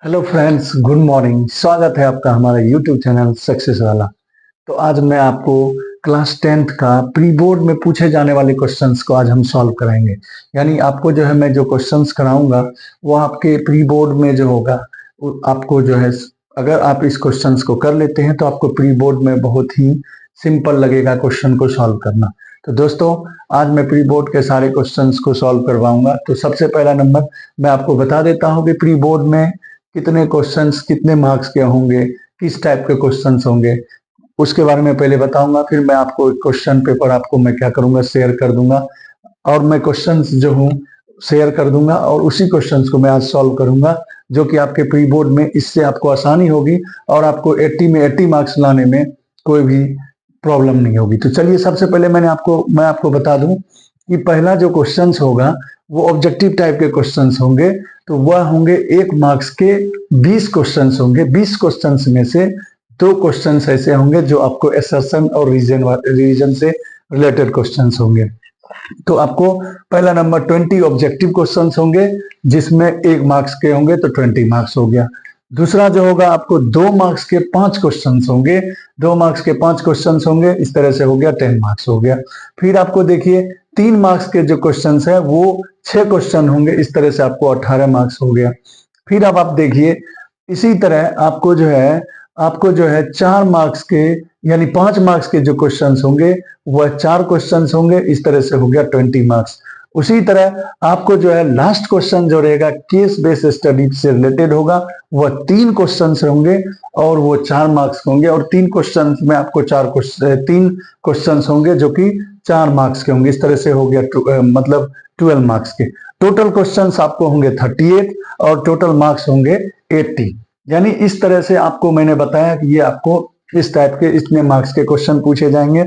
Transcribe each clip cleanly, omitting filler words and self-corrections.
Hello friends, good morning. स्वागत है आपका हमारा यूट्यूब चैनल सक्सेस वाला। तो आज मैं आपको क्लास 10th का प्री बोर्ड में पूछे जाने वाले क्वेश्चंस को आज हम सॉल्व कराएंगे। यानी आपको जो है मैं जो क्वेश्चंस कराऊंगा वो आपके प्री बोर्ड में जो होगा आपको जो है, अगर आप इस क्वेश्चंस को कर लेते हैं तो आपको प्री बोर्ड में बहुत ही सिंपल लगेगा क्वेश्चन को सॉल्व करना। तो दोस्तों, आज मैं प्री बोर्ड के सारे क्वेश्चंस को सॉल्व करवाऊंगा। तो सबसे पहला नंबर मैं आपको बता देता हूँ कि प्री बोर्ड में कितने क्वेश्चंस कितने मार्क्स के होंगे, किस टाइप के क्वेश्चंस होंगे, उसके बारे में पहले बताऊंगा। फिर मैं आपको क्वेश्चन पेपर आपको मैं क्या करूंगा, शेयर कर दूंगा। और मैं क्वेश्चंस जो हूँ शेयर कर दूंगा और उसी क्वेश्चंस को मैं आज सॉल्व करूंगा, जो कि आपके प्री बोर्ड में इससे आपको आसानी होगी और आपको 80 में 80 मार्क्स लाने में कोई भी प्रॉब्लम नहीं होगी। तो चलिए, सबसे पहले मैं आपको बता दूं कि पहला जो क्वेश्चंस होगा वो ऑब्जेक्टिव टाइप के क्वेश्चंस होंगे। तो वह होंगे 1 मार्क्स के 20 क्वेश्चंस होंगे। 20 क्वेश्चंस में से 2 क्वेश्चंस ऐसे होंगे जो आपको असर्शन और रीजन से रिलेटेड क्वेश्चंस होंगे। तो आपको पहला नंबर 20 ऑब्जेक्टिव क्वेश्चंस होंगे, जिसमें 1 मार्क्स के होंगे तो 20 मार्क्स हो गया। दूसरा जो होगा आपको 2 मार्क्स के 5 क्वेश्चंस होंगे। 2 मार्क्स के 5 क्वेश्चंस होंगे, इस तरह से हो गया 10 मार्क्स हो गया। फिर आपको देखिए 3 मार्क्स के जो क्वेश्चंस है वो 6 क्वेश्चन होंगे, इस तरह से आपको 18 मार्क्स हो गया। फिर अब आप देखिए इसी तरह आपको जो है 4 मार्क्स के यानी 5 मार्क्स के जो क्वेश्चंस होंगे वह 4 क्वेश्चंस होंगे, इस तरह से हो गया 20 मार्क्स। उसी तरह आपको जो है लास्ट क्वेश्चन जो रहेगा केस बेस्ड स्टडी से रिलेटेड होगा, वह 3 क्वेश्चंस होंगे और वो 4 मार्क्स होंगे। और 3 क्वेश्चंस में आपको 3 क्वेश्चंस होंगे जो कि 4 मार्क्स के होंगे, इस तरह से हो गया मतलब 12 मार्क्स के। टोटल क्वेश्चंस आपको होंगे 38 और टोटल मार्क्स होंगे 80। यानी इस तरह से आपको मैंने बताया कि ये आपको इस टाइप के इतने मार्क्स के क्वेश्चन पूछे जाएंगे।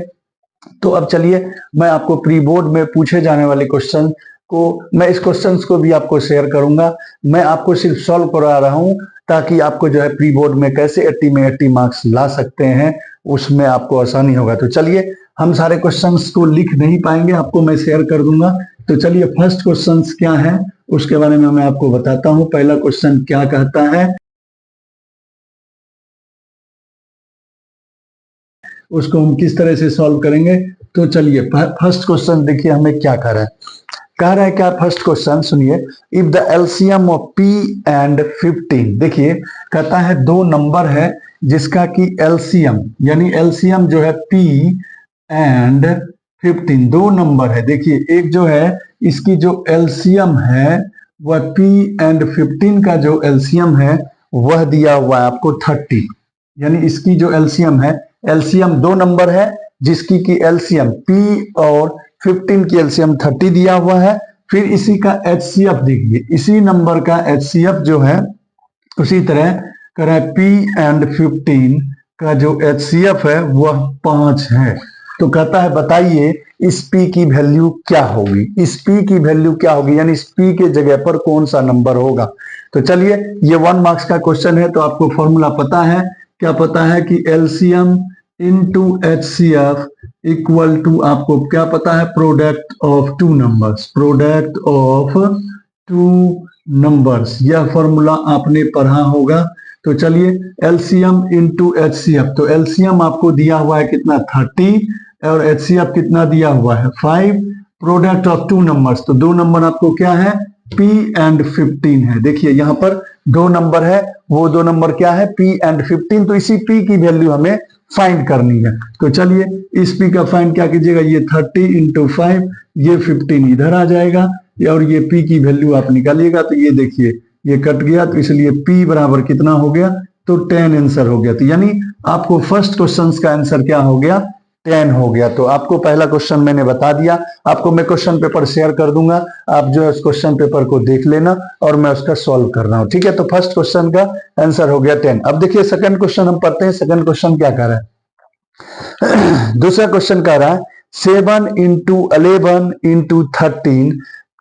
तो अब चलिए, मैं आपको प्री बोर्ड में पूछे जाने वाले क्वेश्चन को, मैं इस क्वेश्चंस को भी आपको शेयर करूंगा। मैं आपको सिर्फ सॉल्व करा रहा हूं ताकि आपको जो है प्री बोर्ड में कैसे 80 में 80 मार्क्स ला सकते हैं उसमें आपको आसानी होगा। तो चलिए, हम सारे क्वेश्चंस को लिख नहीं पाएंगे, आपको मैं शेयर कर दूंगा। तो चलिए, फर्स्ट क्वेश्चन क्या है उसके बारे में मैं आपको बताता हूं। पहला क्वेश्चन क्या कहता है, उसको हम किस तरह से सॉल्व करेंगे। तो चलिए, फर्स्ट क्वेश्चन देखिए हमें क्या कह रहा है क्या फर्स्ट क्वेश्चन सुनिए। If the LCM of p and 15, देखिए कहता है 2 नंबर है जिसका कि एलसीएम यानी एलसीएम जो है p एंड 15, 2 नंबर है। देखिए एक जो है इसकी जो एलसीएम है वह p एंड 15 का जो एलसीएम है वह दिया हुआ है आपको 30। यानी इसकी जो एलसीएम है, एलसीएम 2 नंबर है जिसकी की एलसीएम p और 15 की एलसीएम 30 दिया हुआ है। फिर इसी का एचसीएफ देखिए, इसी नंबर का एचसीएफ जो है उसी तरह करें p एंड 15 का जो एचसीएफ है वह 5 है। तो कहता है बताइए इस p की वैल्यू क्या होगी, इस p की वैल्यू क्या होगी, यानी इस p के जगह पर कौन सा नंबर होगा। तो चलिए, ये 1 मार्क्स का क्वेश्चन है तो आपको फॉर्मूला पता है। क्या पता है कि LCM into HCF equal to, आपको क्या पता है, product of 2 numbers, product of 2 numbers. यह फॉर्मूला आपने पढ़ा होगा। तो चलिए, एलसीएम इनटू एचसीएफ, तो एलसीएम आपको दिया हुआ है कितना 30 और एचसीएफ कितना दिया हुआ है 5। प्रोडक्ट ऑफ 2 नंबर्स, तो 2 नंबर आपको क्या है p एंड 15 है। देखिए यहाँ पर 2 नंबर है, वो 2 नंबर क्या है p एंड 15। तो इसी p की वैल्यू हमें फाइंड करनी है। तो चलिए, इस p का फाइंड क्या कीजिएगा, ये 30 इंटू 5, ये 15 इधर आ जाएगा और ये p की वैल्यू आप निकालिएगा। तो ये देखिए ये कट गया, तो इसलिए p बराबर कितना हो गया, तो 10 आंसर हो गया। तो यानी आपको फर्स्ट क्वेश्चन का आंसर क्या हो गया, 10 हो गया। तो आपको पहला क्वेश्चन मैंने बता दिया। आपको मैं क्वेश्चन पेपर शेयर कर दूंगा, आप जो है उस क्वेश्चन पेपर को देख लेना और मैं उसका सॉल्व कर रहा हूं। ठीक है, तो फर्स्ट क्वेश्चन का आंसर हो गया 10। अब देखिए सेकंड क्वेश्चन हम पढ़ते हैं। सेकंड क्वेश्चन क्या कह रहा है दूसरा क्वेश्चन कह रहा है 7 इंटू 11 इंटू 13।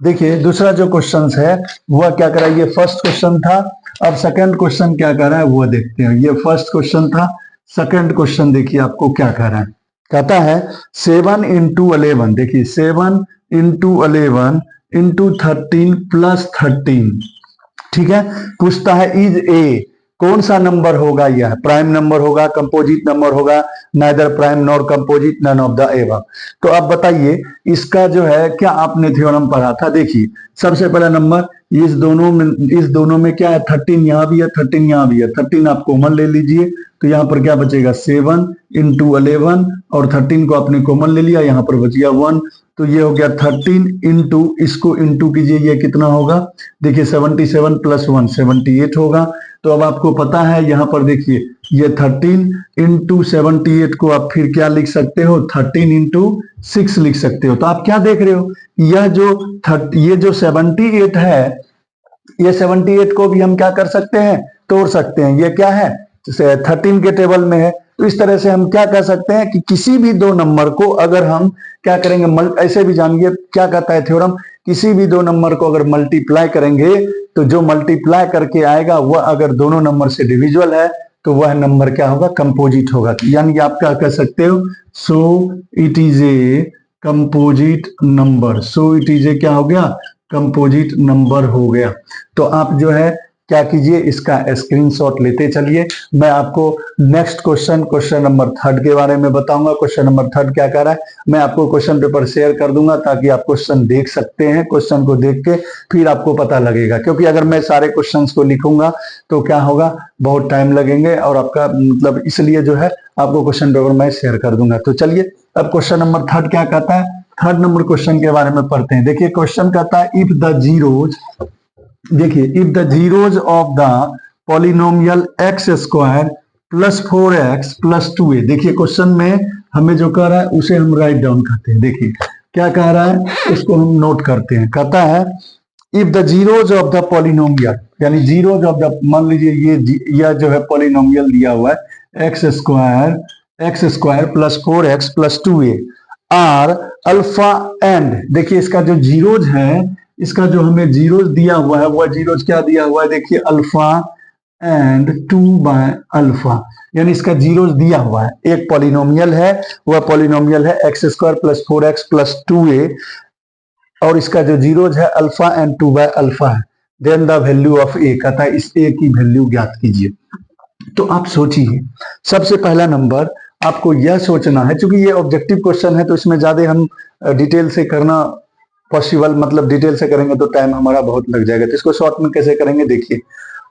देखिए दूसरा जो क्वेश्चन है वह क्या कर रहा है, ये फर्स्ट क्वेश्चन था। अब सेकंड क्वेश्चन क्या कर रहा है वो देखते हैं। ये फर्स्ट क्वेश्चन था, सेकंड क्वेश्चन देखिए आपको क्या कह रहा है। कहता है 7 इंटू 11, देखिए 7 इंटू 11 इंटू 13 प्लस 13। ठीक है। पूछता है इज ए, कौन सा नंबर होगा, यह प्राइम नंबर होगा, कंपोजिट नंबर होगा, neither prime nor composite, none of the above. तो अब बताइए इसका जो है क्या आपने थ्योरम पढ़ा था। देखिए सबसे पहला नंबर इस दोनों में क्या है, 13 यहाँ भी है, 13 यहाँ भी है, 13 आप कॉमन ले लीजिए तो यहाँ पर क्या बचेगा 7 इंटू 11 और 13 को आपने कॉमन ले लिया, यहाँ पर बच गया 1। तो ये हो गया 13 इंटू, इसको इंटू कीजिए, ये कितना होगा, देखिए 77 प्लस 1 78 होगा। तो अब आपको पता है यहाँ पर देखिए ये 13 इंटू 78 को आप फिर क्या लिख सकते हो, 13 इंटू 6 लिख सकते हो। तो आप क्या देख रहे हो, यह ये जो 78 है, ये 78 को भी हम क्या कर सकते हैं, तोड़ सकते हैं। ये क्या है, 13 के टेबल में है। तो इस तरह से हम क्या कर सकते हैं कि किसी भी दो नंबर को अगर हम क्या करेंगे, ऐसे भी जानिए क्या कहता है थ्योरम, किसी भी दो नंबर को अगर मल्टीप्लाई करेंगे तो जो मल्टीप्लाई करके आएगा वह अगर दोनों नंबर से डिविजिबल है तो वह नंबर क्या होगा, कंपोजिट होगा। यानी आप क्या कह सकते हो, so it is a composite number, so it is a क्या हो गया, कंपोजिट नंबर हो गया। तो आप जो है क्या कीजिए, इसका स्क्रीनशॉट लेते चलिए। मैं आपको नेक्स्ट क्वेश्चन नंबर 3 के बारे में बताऊंगा। क्वेश्चन नंबर 3 क्या कह रहा है, मैं आपको क्वेश्चन पेपर शेयर कर दूंगा ताकि आप क्वेश्चन देख सकते हैं। क्वेश्चन को देख के फिर आपको पता लगेगा, क्योंकि अगर मैं सारे क्वेश्चंस को लिखूंगा तो क्या होगा, बहुत टाइम लगेंगे और आपका मतलब, इसलिए जो है आपको क्वेश्चन पेपर मैं शेयर कर दूंगा। तो चलिए अब क्वेश्चन नंबर 3 क्या कहता है, 3 नंबर क्वेश्चन के बारे में पढ़ते हैं। देखिए क्वेश्चन कहता है इफ द जीरोज, देखिए if the zeros of the polynomial x square plus 4x plus 2a, देखिए क्वेश्चन में हमें जो कह रहा है उसे हम राइट डाउन करते हैं। देखिए क्या कह रहा है, उसको हम नोट करते हैं। कहता है if the zeros of the polynomial, यानी जीरोज ऑफ द, मान लीजिए यह जो है पॉलिनोमियल दिया हुआ है x square plus 4x plus 2a are alpha and, देखिए इसका जो जीरोज है, इसका जो हमें जीरोज दिया हुआ है वह जीरोज क्या दिया हुआ है, देखिए अल्फा एंड 2 बाय अल्फा, यानी इसका जीरोज दिया हुआ है। एक पॉलिनोमियल है, वह पॉलिनोमियल है x square plus 4x plus 2a और इसका जो जीरोज है अल्फा एंड 2 बाय अल्फा है। देन द वैल्यू ऑफ ए, कहता है इस ए की वैल्यू ज्ञात कीजिए। तो आप सोचिए, सबसे पहला नंबर आपको यह सोचना है, क्योंकि ये ऑब्जेक्टिव क्वेश्चन है तो इसमें ज्यादा हम डिटेल से करना पॉसिबल, मतलब डिटेल से करेंगे तो टाइम हमारा बहुत लग जाएगा। तो इसको शॉर्ट में कैसे करेंगे, देखिए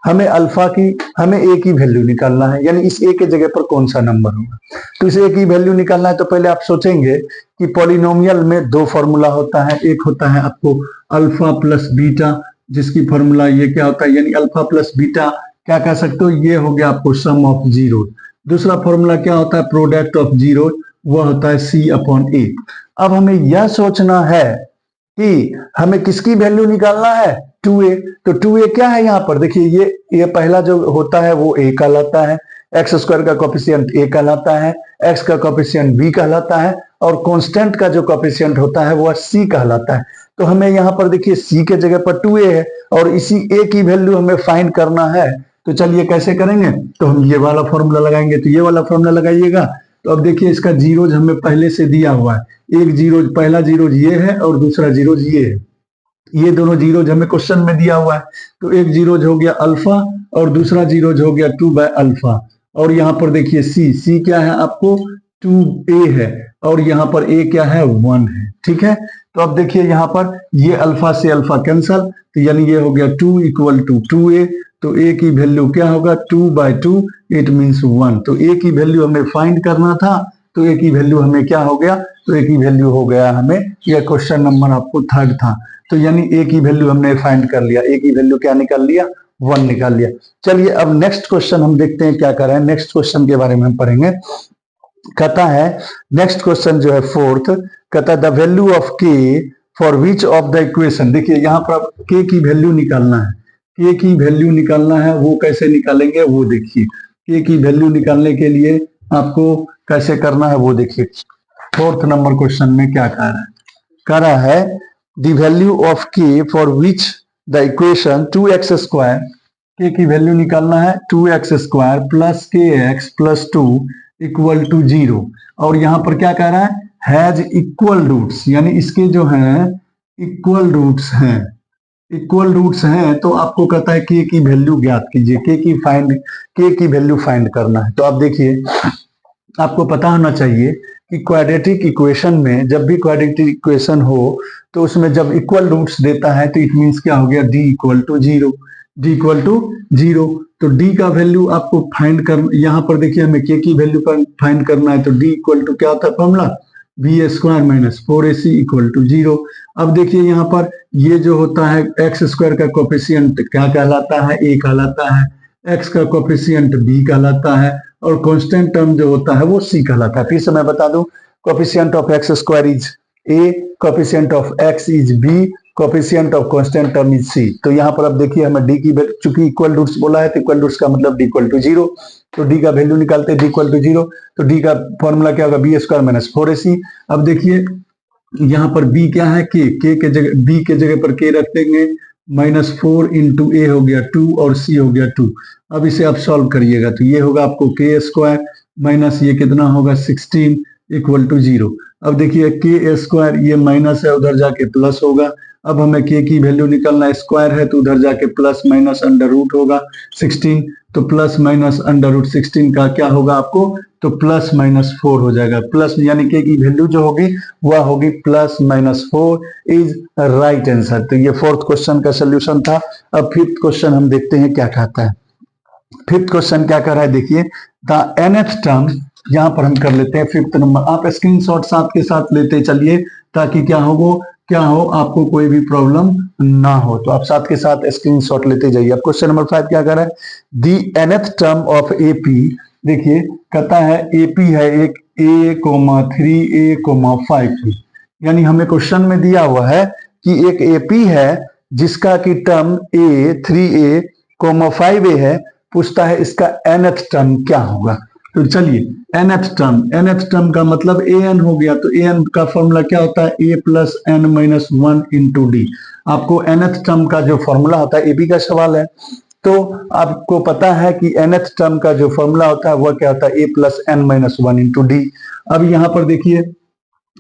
हमें अल्फा की, हमें ए की वैल्यू निकालना है, यानी इस ए के जगह पर कौन सा नंबर होगा। तो इस ए की वैल्यू निकालना है तो पहले आप सोचेंगे कि पॉलिनोमियल में दो फॉर्मूला होता है। एक होता है आपको अल्फा प्लस बीटा, जिसकी फॉर्मूला ये क्या होता है, यानी अल्फा प्लस बीटा क्या कह सकते हो, ये हो गया आपको सम ऑफ जीरो। दूसरा फॉर्मूला क्या होता है, प्रोडक्ट ऑफ जीरो, वह होता है सी अपॉन ए। अब हमें यह सोचना है कि हमें किसकी वैल्यू निकालना है, 2a। तो 2a क्या है यहाँ पर, देखिए ये पहला जो होता है वो a कहलाता है, एक्स स्क्वायर का कोफिशिएंट a कहलाता है, x का कोफिशिएंट b कहलाता है और कांस्टेंट का जो कोफिशिएंट होता है वह c कहलाता है। तो हमें यहाँ पर देखिए c के जगह पर 2a है और इसी a की वैल्यू हमें फाइंड करना है। तो चलिए कैसे करेंगे, तो हम ये वाला फॉर्मूला लगाएंगे। तो ये वाला फॉर्मूला लगाइएगा। तो अब देखिए इसका जीरोज हमें पहले से दिया हुआ है, एक जीरोज, पहला जीरोज ये है और दूसरा जीरोज ये है। ये दोनों जीरोज हमें क्वेश्चन में दिया हुआ है। तो एक जीरोज हो गया अल्फा और दूसरा जीरोज हो गया 2 बाय अल्फा। और यहाँ पर देखिए सी क्या है आपको 2a है और यहाँ पर a क्या है 1 है, ठीक है। तो अब देखिए यहाँ पर ये अल्फा से अल्फा कैंसल, तो यानी ये हो गया 2 इक्वल टू 2a। तो a की वैल्यू क्या होगा 2 बाय 2, इट मीन्स 1। तो a की वैल्यू हमें फाइंड करना था, तो a की वैल्यू हमें क्या हो गया, तो a की वैल्यू हो गया हमें, यह क्वेश्चन नंबर आपको 3 था। तो यानी a की वैल्यू हमने फाइंड कर लिया, a की वैल्यू क्या निकाल लिया, 1 निकाल लिया। चलिए अब नेक्स्ट क्वेश्चन हम देखते हैं क्या कर रहे हैं। नेक्स्ट क्वेश्चन के बारे में हम पढ़ेंगे। कहता है नेक्स्ट क्वेश्चन जो है 4th, कहता है the value of k for which of the equation, देखिए यहाँ पर k की वैल्यू निकालना है। k की वैल्यू निकालना है, वो कैसे निकालेंगे वो देखिए। k की वैल्यू निकालने के लिए आपको कैसे करना है वो देखिए। 4th नंबर क्वेश्चन में क्या कह रहा है the value of k for which the equation 2x square, k की वैल्यू निकालना है 2x square plus kx plus 2 equal to 0। और यहाँ पर क्या कह रहा है, हैज इक्वल रूट्स, यानी इसके जो है इक्वल रूट्स हैं, इक्वल रूट्स हैं तो आपको कहता है के की वैल्यू ज्ञात कीजिए, के की वैल्यू फाइंड करना है। तो आप देखिए, आपको पता होना चाहिए कि क्वाड्रेटिक इक्वेशन में, जब भी क्वाड्रेटिक इक्वेशन हो तो उसमें जब इक्वल रूट्स देता है तो इट मीन्स क्या हो गया, d equal to zero, d equal to zero. तो d का वैल्यू आपको फाइंड कर, यहाँ पर देखिए हमें k की वैल्यू फाइंड करना है, तो d इक्वल टू क्या होता है formula, b square minus 4ac equal to zero. अब देखिए यहाँ पर ये जो होता है एक्स स्क्वायर का कोफिशियंट क्या कहलाता है, a कहलाता है, x का कोफिशियंट b कहलाता है, और कांस्टेंट टर्म जो होता है वो c कहलाता है। फिर से मैं बता दूं, coefficient of x square is a, coefficient of x is b, coefficient of constant term is c। तो यहाँ पर अब देखिए हमें d की वैल्यू, चूंकि इक्वल रूट्स बोला है तो इक्वल रूट्स का मतलब d इक्वल टू जीरो, तो d का वैल्यू निकालते हैं d इक्वल टू जीरो, तो d का फॉर्मूला क्या होगा, बी स्क्वायर माइनस 4ac। अब देखिए यहाँ पर b क्या है, k के जगह, b के जगह पर k रख देंगे, -4 इंटू ए हो गया 2 और c हो गया 2। अब इसे आप सॉल्व करिएगा तो ये होगा आपको के स्क्वायर माइनस ये कितना होगा 16 इक्वल टू जीरो। अब देखिए के स्क्वायर ये माइनस है, उधर जाके प्लस होगा। अब हमें के की वैल्यू निकालना, स्क्वायर है तो उधर जाके प्लस माइनस अंडर रूट होगा 16, तो प्लस माइनस अंडर रूट 16 का क्या होगा आपको, तो प्लस माइनस 4 हो जाएगा। प्लस यानी के की वैल्यू जो होगी वह होगी plus minus 4 is right answer. तो ये फोर्थ क्वेश्चन का सोल्यूशन था। अब फिफ्थ क्वेश्चन हम देखते हैं क्या कहता है। फिफ्थ क्वेश्चन क्या कर रहा है, देखिए द nth टर्म, यहां पर हम कर लेते हैं फिफ्थ नंबर। आप स्क्रीनशॉट साथ के साथ लेते चलिए ताकि क्या हो आपको कोई भी प्रॉब्लम ना हो। तो आप साथ के साथ स्क्रीनशॉट लेते जाइए। अब क्वेश्चन नंबर 5 क्या कर रहा है, दी nth टर्म ऑफ एपी, देखिए कहता है एपी है एक a,3a,5, यानी हमें क्वेश्चन में दिया हुआ है कि एक एपी है जिसका की टर्म a 3a, 5a है, पूछता है इसका nth टर्म क्या होगा। तो चलिए nth टर्म का मतलब an हो गया, तो an का फॉर्मूला क्या होता है, a plus n minus 1 into D. आपको nth टर्म का जो फॉर्मूला होता है, एपी का सवाल है तो आपको पता है कि nth टर्म का जो फॉर्मूला होता है वह क्या होता है, a plus n minus 1 into D. अब यहाँ पर देखिए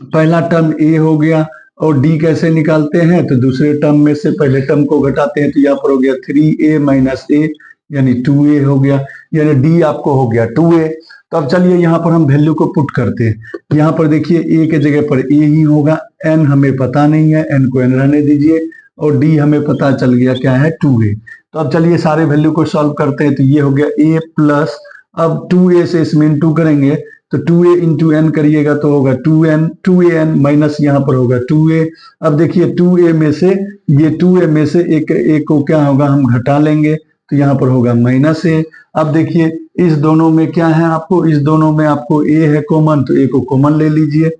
पहला टर्म a हो गया, और d कैसे निकालते हैं, तो दूसरे टर्म में से पहले टर्म को घटाते हैं, तो यहाँ पर हो गया 3a माइनस a यानी 2a हो गया, यानी d आपको हो गया 2a। तो अब चलिए यहाँ पर हम वैल्यू को पुट करते हैं। यहाँ पर देखिए a के जगह पर a ही होगा, n हमें पता नहीं है, n को n रहने दीजिए, और d हमें पता चल गया क्या है 2a। तो अब चलिए सारे वैल्यू को सॉल्व करते हैं। तो ये हो गया a प्लस, अब 2a से इसमें इंटू करेंगे तो 2a इंटू एन करिएगा तो होगा 2an माइनस यहाँ पर होगा 2a। अब देखिए 2a में से, ये 2a में से एक को क्या होगा हम घटा लेंगे, तो यहाँ पर होगा माइनस a। अब देखिए इस दोनों में क्या है, आपको इस दोनों में आपको a है कॉमन, तो a को कॉमन ले लीजिए,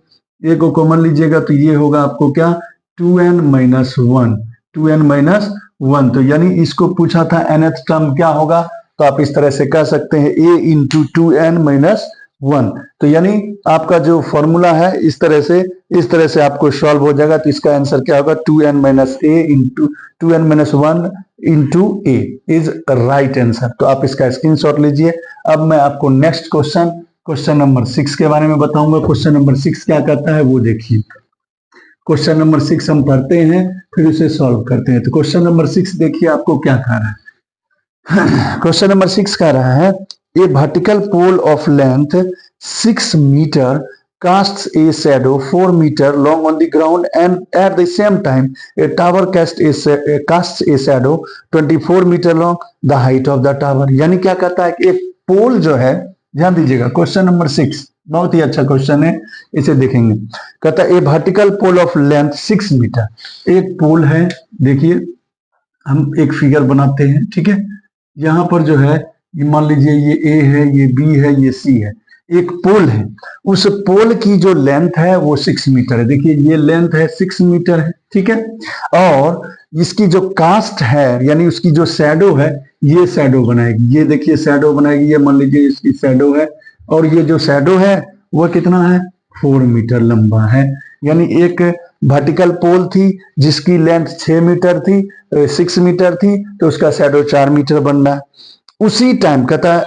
a को कॉमन लीजिएगा तो ये होगा आपको क्या 2n माइनस 1, 2n माइनस 1। तो यानी इसको पूछा था nth टर्म क्या होगा, तो आप इस तरह से कह सकते हैं a इंटू 2n माइनस 1। तो यानी आपका जो फॉर्मूला है इस तरह से आपको सॉल्व हो जाएगा। तो इसका आंसर क्या होगा, 2n minus a into 2n minus 1 into a is right answer. तो आप इसका स्क्रीनशॉट लीजिए। अब मैं आपको नेक्स्ट क्वेश्चन नंबर 6 के बारे में बताऊंगा। क्वेश्चन नंबर 6 क्या कहता है वो देखिए। क्वेश्चन नंबर 6 हम पढ़ते हैं फिर उसे सॉल्व करते हैं। तो क्वेश्चन नंबर 6 देखिए आपको क्या कह रहा है। क्वेश्चन नंबर 6 कह रहा है, a vertical pole of length 6 meter casts a shadow 4 meter long on the ground, and at the same time a tower casts a shadow 24 meter long, the height of the tower। यानी क्या कहता है कि एक पोल जो है, ध्यान दीजिएगा क्वेश्चन नंबर 6 बहुत ही अच्छा क्वेश्चन है, इसे देखेंगे। कहता है a vertical pole of length 6 metre, एक पोल है, देखिए हम एक फिगर बनाते हैं, ठीक है। यहाँ पर जो है मान लीजिए ये ए है, ये बी है, ये सी है, एक पोल है। उस पोल की जो लेंथ है वो 6 मीटर है। देखिए ये लेंथ है 6 मीटर है, ठीक है। और इसकी जो कास्ट है यानी उसकी जो शैडो है, ये शैडो बनाएगी, ये देखिए शैडो बनाएगी, ये मान लीजिए इसकी शैडो है, और ये जो शैडो है वो कितना है 4 मीटर लंबा है। यानी एक वर्टिकल पोल थी जिसकी लेंथ 6 मीटर थी, 6 मीटर थी, तो उसका शैडो 4 मीटर बन रहा है। उसी टाइम कहता है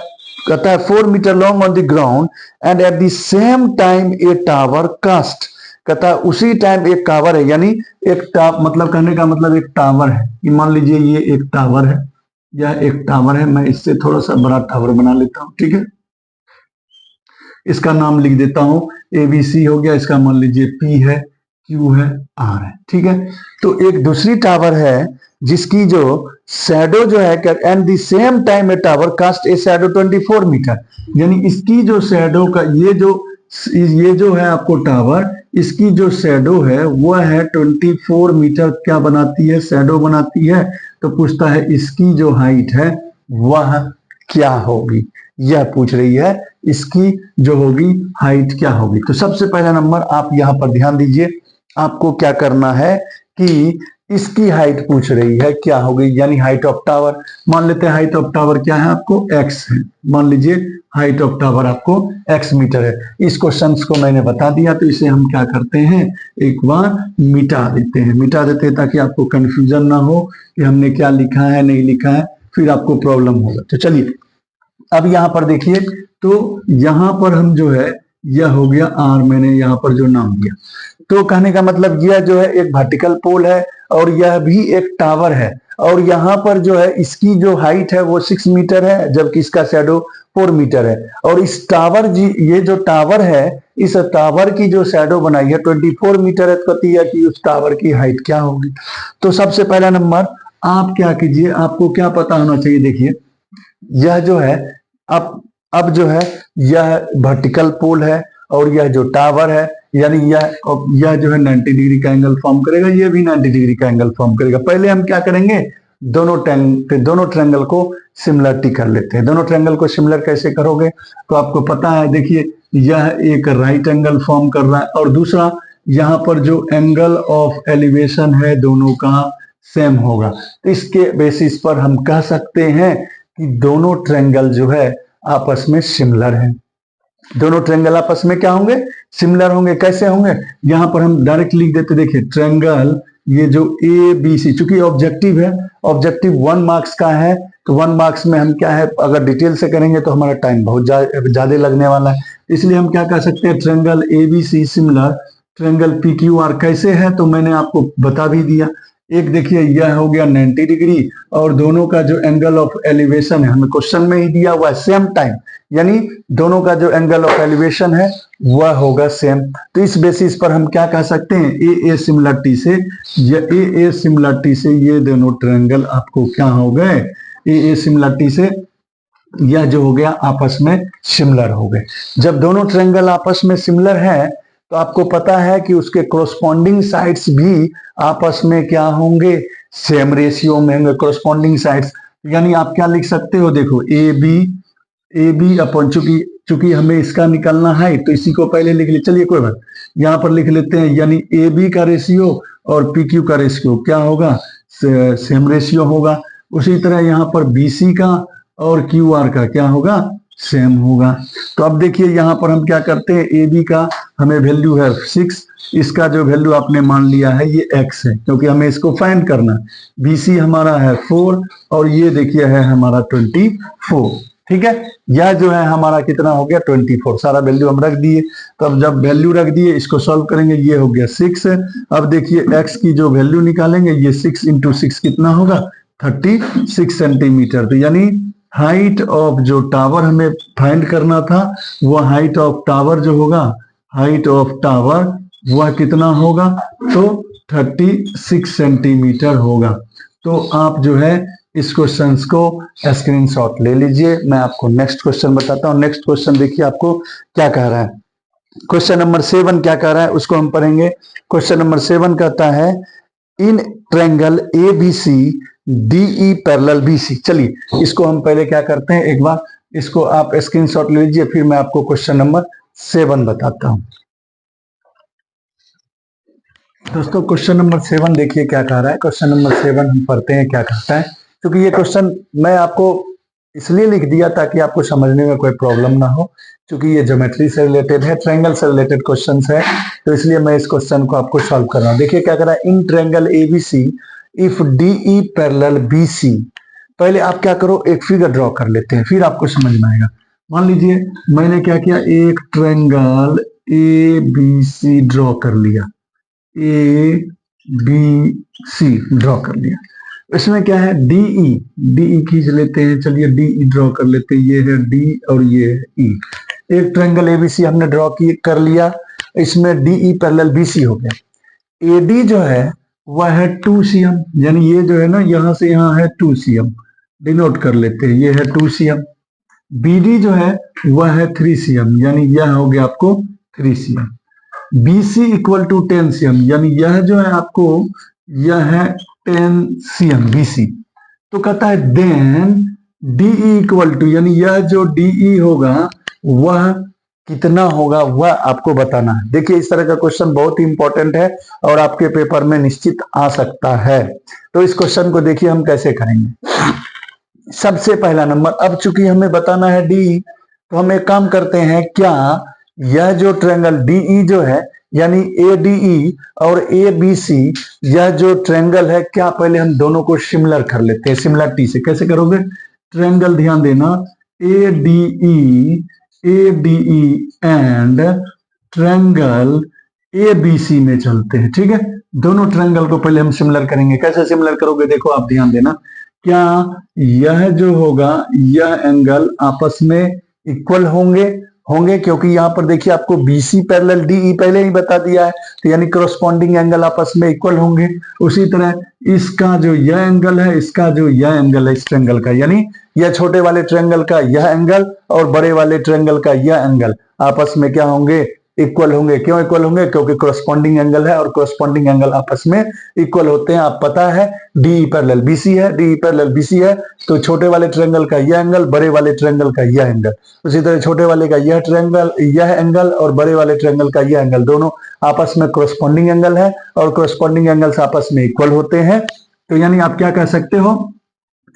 4 meter long on the ground and at the same time a tower cast, कहता उसी टाइम एक टावर है, यानी एक मतलब कहने का मतलब एक टावर है, कि मान लीजिए ये एक टावर है, यह एक टावर है, मैं इससे थोड़ा सा बड़ा टावर बना लेता हूं, ठीक है। इसका नाम लिख देता हूं, ABC हो गया, इसका मान लीजिए P है, Q है, R है, ठीक है। तो एक दूसरी टावर है जिसकी जो शैडो जो है, and the same time a tower cast a shadow 24 meter, यानी इसकी जो शैडो का ये जो है आपको टावर, इसकी जो शैडो है वह है 24 मीटर, क्या बनाती है, शैडो बनाती है। तो पूछता है इसकी जो हाइट है वह क्या होगी, यह पूछ रही है, इसकी जो होगी हाइट क्या होगी। तो सबसे पहला नंबर आप यहां पर ध्यान दीजिए, आपको क्या करना है कि इसकी हाइट पूछ रही है क्या होगी, यानी हाइट ऑफ टावर। मान लेते हैं हाइट ऑफ टावर क्या है आपको, x है, मान लीजिए हाइट ऑफ टावर आपको x मीटर है। इस क्वेश्चन को मैंने बता दिया, तो इसे हम क्या करते हैं, एक बार मिटा देते हैं ताकि आपको कंफ्यूजन ना हो कि हमने क्या लिखा है नहीं लिखा है, फिर आपको प्रॉब्लम होगा। तो चलिए अब यहां पर देखिए, तो यहां पर हम जो है, यह हो गया R, मैंने यहां पर जो नाम दिया। तो कहने का मतलब यह जो है एक वर्टिकल पोल है और यह भी एक टावर है, और यहाँ पर जो है इसकी जो हाइट है वो 6 मीटर है, जबकि इसका शैडो 4 मीटर है। और इस टावर ये जो टावर है, इस टावर की जो शैडो बनाई है 24 मीटर है, तो कहती है कि उस टावर की हाइट क्या होगी। तो सबसे पहला नंबर आप क्या कीजिए, आपको क्या पता होना चाहिए, देखिए यह जो है अब जो है यह वर्टिकल पोल है और यह जो टावर है, यानी यह जो है 90 डिग्री का एंगल फॉर्म करेगा, यह भी 90 डिग्री का एंगल फॉर्म करेगा। पहले हम क्या करेंगे, दोनों ट्रायंगल को सिमिलरिटी कर लेते हैं। दोनों ट्रायंगल को सिमिलर कैसे करोगे, तो आपको पता है, देखिए यह एक राइट एंगल फॉर्म कर रहा है और दूसरा यहाँ पर जो एंगल ऑफ एलिवेशन है दोनों का सेम होगा। तो इसके बेसिस पर हम कह सकते हैं कि दोनों ट्रायंगल जो है आपस में सिमिलर है। दोनों ट्रायंगल आपस में क्या होंगे, सिमिलर होंगे। कैसे होंगे, यहां पर हम डायरेक्ट लिख देते, देखिए ट्रायंगल ये जो ABC, चूंकि ऑब्जेक्टिव है, ऑब्जेक्टिव 1 मार्क्स का है, तो 1 मार्क्स में हम क्या है, अगर डिटेल से करेंगे तो हमारा टाइम बहुत ज्यादा लगने वाला है, इसलिए हम क्या कह सकते हैं, triangle ABC similar triangle PQR कैसे है, तो मैंने आपको बता भी दिया। एक देखिए यह हो गया 90 डिग्री और दोनों का जो एंगल ऑफ एलिवेशन है हमें क्वेश्चन में ही दिया हुआ है सेम टाइम, यानी दोनों का जो एंगल ऑफ एलिवेशन है वह होगा सेम। तो इस बेसिस पर हम क्या कह सकते हैं, ए सिमिलरिटी से ये दोनों ट्रायंगल आपको क्या हो गए, ए सिमिलरिटी से यह जो हो गया आपस में सिमिलर हो गए। जब दोनों ट्रायंगल आपस में सिमिलर है तो आपको पता है कि उसके कोरस्पॉन्डिंग साइड्स भी आपस में क्या होंगे, सेम रेशियो में होंगे कोरस्पॉन्डिंग साइड्स। यानी आप क्या लिख सकते हो, देखो ए बी अपन, चूंकि हमें इसका निकालना है तो इसी को पहले लिख ले, चलिए कोई बात, यहाँ पर लिख लेते हैं, यानी ए बी का रेशियो और पी क्यू का रेशियो क्या होगा, सेम रेशियो होगा। उसी तरह यहाँ पर BC का और QR का क्या होगा, सेम होगा। तो अब देखिए यहाँ पर हम क्या करते हैं, AB का हमें वैल्यू है 6, इसका जो वैल्यू आपने मान लिया है ये x है, क्योंकि हमें इसको फाइंड करना है। BC हमारा है 4 और ये देखिए है हमारा 24, ठीक है। यह जो है हमारा कितना हो गया, 24, सारा वैल्यू हम रख दिए। तो अब जब वैल्यू रख दिए इसको सॉल्व करेंगे, ये हो गया 6। अब देखिए x की जो वैल्यू निकालेंगे, ये 6 × 6 कितना होगा, 36 सेंटीमीटर। तो यानी हाइट ऑफ जो टावर हमें फाइंड करना था, वह हाइट ऑफ टावर जो होगा, हाइट ऑफ टावर वह कितना होगा, तो 36 सेंटीमीटर होगा। तो आप जो है इस क्वेश्चन को स्क्रीनशॉट ले लीजिए। मैं आपको नेक्स्ट क्वेश्चन बताता हूँ। नेक्स्ट क्वेश्चन देखिए आपको क्या कह रहा है, क्वेश्चन नंबर 7 क्या कह रहा है उसको हम पढ़ेंगे। क्वेश्चन नंबर 7 कहता है, in triangle ABC DE parallel BC। चलिए इसको हम पहले क्या करते हैं, एक बार इसको आप स्क्रीनशॉट ले लीजिए, फिर मैं आपको क्वेश्चन नंबर 7 बताता हूं। दोस्तों क्वेश्चन नंबर 7 देखिए क्या कह रहा है। क्वेश्चन नंबर 7 हम पढ़ते हैं क्या कहता है, क्योंकि ये क्वेश्चन मैं आपको इसलिए लिख दिया ताकि आपको समझने में कोई प्रॉब्लम ना हो, क्योंकि ये ज्योमेट्री से रिलेटेड है, ट्रायंगल से रिलेटेड क्वेश्चन है, तो इसलिए मैं इस क्वेश्चन को आपको सॉल्व कर रहा हूँ। देखिए क्या कर रहा है, in triangle ABC if DE parallel BC। पहले आप क्या करो, एक फिगर ड्रॉ कर लेते हैं, फिर आपको समझ में आएगा। मान लीजिए मैंने क्या किया, एक triangle A B C draw कर लिया, ए बी सी ड्रॉ कर लिया। इसमें क्या है, डीई, डीई खींच लेते हैं, चलिए डीई ड्रॉ कर लेते हैं, ये है डी और ये है ई। एक ट्रायंगल एबीसी हमने ड्रॉ कर लिया, इसमें डीई पैरेलल बीसी हो गया। एडी जो है वह है 2cm, यानी ये जो है ना यहां से यहां है 2cm, डिनोट कर लेते हैं, ये है 2cm। बीडी जो है वह है 3cm, यानी यह हो गया आपको 3cm। BC equal to 10cm, यानी यह जो है आपको यह है 10cm BC। तो कहता है देन DE इक्वल टू, यानी यह जो DE होगा वह कितना होगा वह आपको बताना है। देखिए इस तरह का क्वेश्चन बहुत ही इंपॉर्टेंट है और आपके पेपर में निश्चित आ सकता है। तो इस क्वेश्चन को देखिए हम कैसे करेंगे। सबसे पहला नंबर, अब चूंकि हमें बताना है डी, तो हम एक काम करते हैं, क्या यह जो ट्रायंगल डीई जो है यानी ADE और ABC, यह जो ट्रायंगल है, क्या पहले हम दोनों को सिमिलर कर लेते हैं। सिमिलरिटी से कैसे करोगे, ट्रायंगल ध्यान देना, ADE एंड ट्रायंगल ABC में चलते हैं, ठीक है। दोनों ट्रायंगल को पहले हम सिमिलर करेंगे। कैसे सिमिलर करोगे, देखो आप ध्यान देना, क्या यह जो होगा यह एंगल आपस में इक्वल होंगे क्योंकि यहां पर देखिए आपको BC पैरेलल DE पहले ही बता दिया है, तो यानी करस्पॉन्डिंग एंगल आपस में इक्वल होंगे। उसी तरह इसका जो यह एंगल है, इसका जो यह एंगल है इस ट्रायंगल का, यानी यह छोटे वाले ट्रायंगल का यह एंगल और बड़े वाले ट्रायंगल का यह एंगल आपस में क्या होंगे, इक्वल होंगे। क्यों इक्वल होंगे, क्योंकि करस्पॉन्डिंग एंगल है और करस्पॉन्डिंग एंगल आपस में इक्वल होते हैं। आप पता है DE पैरेलल BC है, DE पैरेलल BC है, तो छोटे वाले ट्रायंगल का यह एंगल, बड़े वाले ट्रायंगल का यह एंगल। उसी तरह छोटे वाले का यह ट्रायंगल, यह एंगल और बड़े वाले ट्रायंगल का यह एंगल, दोनों आपस में करस्पॉन्डिंग एंगल है और करस्पॉन्डिंग एंगल्स आपस में इक्वल होते हैं। तो यानी आप क्या कह सकते हो,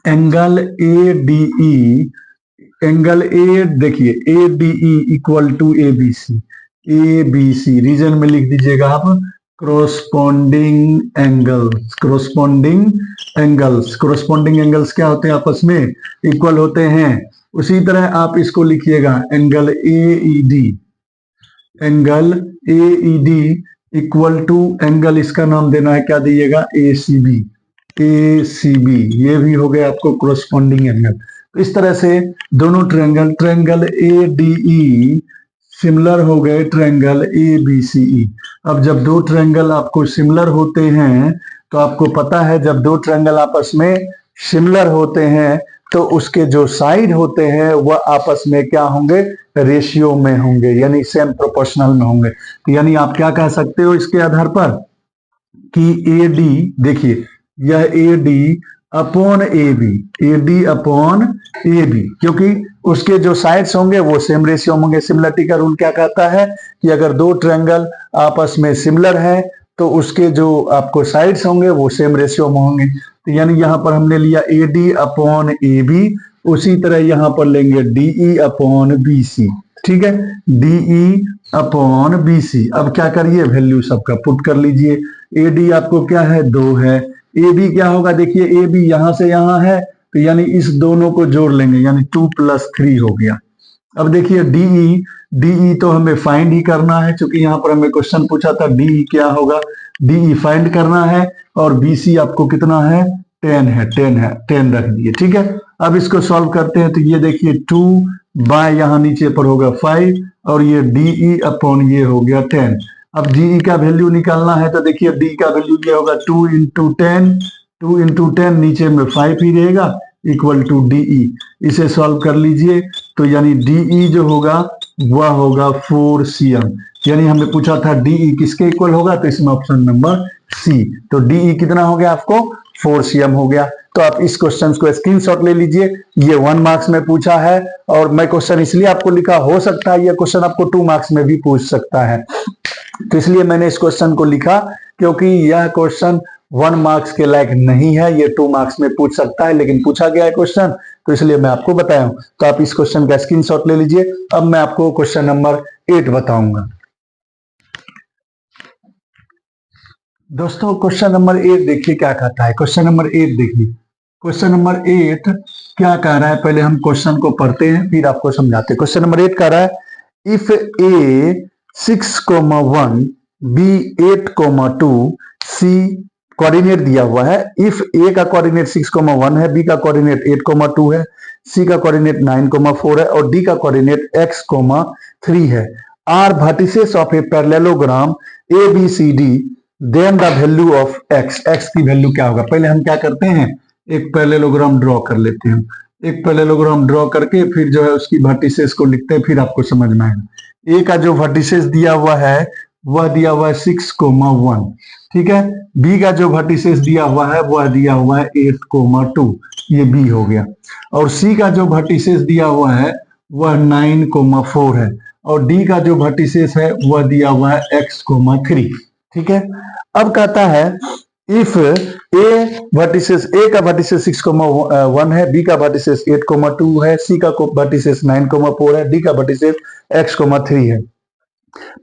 एंगल ADE, एंगल ए देखिए ADE equal to ABC, ABC reason में लिख दीजिएगा आप corresponding angles. Corresponding angles, corresponding angles क्या होते हैं, आपस में इक्वल होते हैं। उसी तरह आप इसको लिखिएगा angle AED, angle AED equal to angle, इसका नाम देना है, क्या दीजिएगा, ACB, ACB, ये भी हो गया आपको कोरोस्पोंडिंग एंगल। तो इस तरह से दोनों ट्रायंगल ADE सिमिलर हो गए ट्रायंगल ABCE। अब जब दो ट्रायंगल आपको सिमिलर होते हैं, तो आपको पता है जब दो ट्रायंगल आपस में सिमिलर होते हैं तो उसके जो साइड होते हैं वह आपस में क्या होंगे, रेशियो में होंगे, यानी सेम प्रोपोर्शनल में होंगे। तो यानी आप क्या कह सकते हो इसके आधार पर कि AD, देखिए यह AD upon AB, AD upon AB, क्योंकि उसके जो साइड्स होंगे वो सेम रेशियो होंगे। सिमिलरिटी का रूल क्या कहता है कि अगर दो ट्रायंगल आपस में सिमिलर है तो उसके जो आपको साइड्स होंगे वो सेम रेशियो में होंगे। तो यानी यहां पर हमने लिया AD अपॉन AB, उसी तरह यहां पर लेंगे DE अपॉन BC, ठीक है, DE अपॉन BC। अब क्या करिए, वैल्यू सबका पुट कर लीजिए। AD आपको क्या है, 2 है। AB क्या होगा, देखिए AB यहां से यहां है, तो यानी इस दोनों को जोड़ लेंगे, यानी 2 + 3 हो गया। अब देखिए DE तो हमें फाइंड ही करना है, क्योंकि यहाँ पर हमें क्वेश्चन पूछा था DE क्या होगा, DE फाइंड करना है। और BC आपको कितना है, 10 है, 10 रख दिए, ठीक है। अब इसको सॉल्व करते हैं, तो ये देखिए 2 बाय यहाँ नीचे पर होगा 5 और ये DE अपॉन ये हो गया 10। अब DE का वैल्यू निकालना है, तो देखिए D का वैल्यू ये होगा 2 × 10, 2 × 10 नीचे में 5 ही रहेगा इक्वल टू DE। इसे सॉल्व कर लीजिए, तो यानी DE जो होगा वह होगा 4cm। यानी हमें पूछा था DE किसके इक्वल होगा, तो इसमें ऑप्शन नंबर C। तो DE कितना हो गया आपको, 4cm हो गया। तो आप इस क्वेश्चन को स्क्रीनशॉट ले लीजिए, ये 1 मार्क्स में पूछा है और मैं क्वेश्चन इसलिए आपको लिखा, हो सकता है यह क्वेश्चन आपको 2 मार्क्स में भी पूछ सकता है। तो इसलिए मैंने इस क्वेश्चन को लिखा, क्योंकि यह क्वेश्चन 1 मार्क्स के लायक नहीं है, ये 2 मार्क्स में पूछ सकता है, लेकिन पूछा गया है क्वेश्चन, तो इसलिए मैं आपको बताया हूं। तो आप इस क्वेश्चन का स्क्रीनशॉट ले लीजिए। अब मैं आपको क्वेश्चन नंबर 8 बताऊंगा। दोस्तों क्वेश्चन नंबर 8 देखिए क्या कहता है। क्वेश्चन नंबर 8 देखिए, क्वेश्चन नंबर 8 क्या कह रहा है, पहले हम क्वेश्चन को पढ़ते हैं फिर आपको समझाते हैं। क्वेश्चन नंबर 8 कह रहा है, if A 6,1, B 8,2, C coordinate दिया हुआ है। इफ ए का कोऑर्डिनेट 6,1 है, बी का कोऑर्डिनेट 8,2 है, सी का कोऑर्डिनेट 9,4 है और डी का कोऑर्डिनेट x,3 है। Are vertices of a parallelogram A B C D, then the value of x की वैल्यू क्या होगा। पहले हम क्या करते हैं, एक पैरेललोग्राम ड्रॉ कर लेते हैं। एक पैरेललोग्राम ड्रॉ करके फिर जो है उसकी वर्टिसेस को लिखते हैं, फिर आपको समझ में आएगा। ए का जो वर्टिसेस दिया हुआ है वह दिया हुआ है 6,1, ठीक है। बी का जो वर्टिसेस दिया हुआ है वह दिया हुआ है 8,2, ये बी हो गया। और सी का जो वर्टिसेस दिया हुआ है वह 9,4 है और डी का जो वर्टिसेस है वह दिया हुआ है x,3, ठीक है। अब कहता है इफ ए वर्टिसेस, ए का वर्टिसेस 6,1 है, बी का वर्टिसेस 8,2 है, सी का वर्टिसेस 9,4 है, डी का वर्टिसेस x,3 है।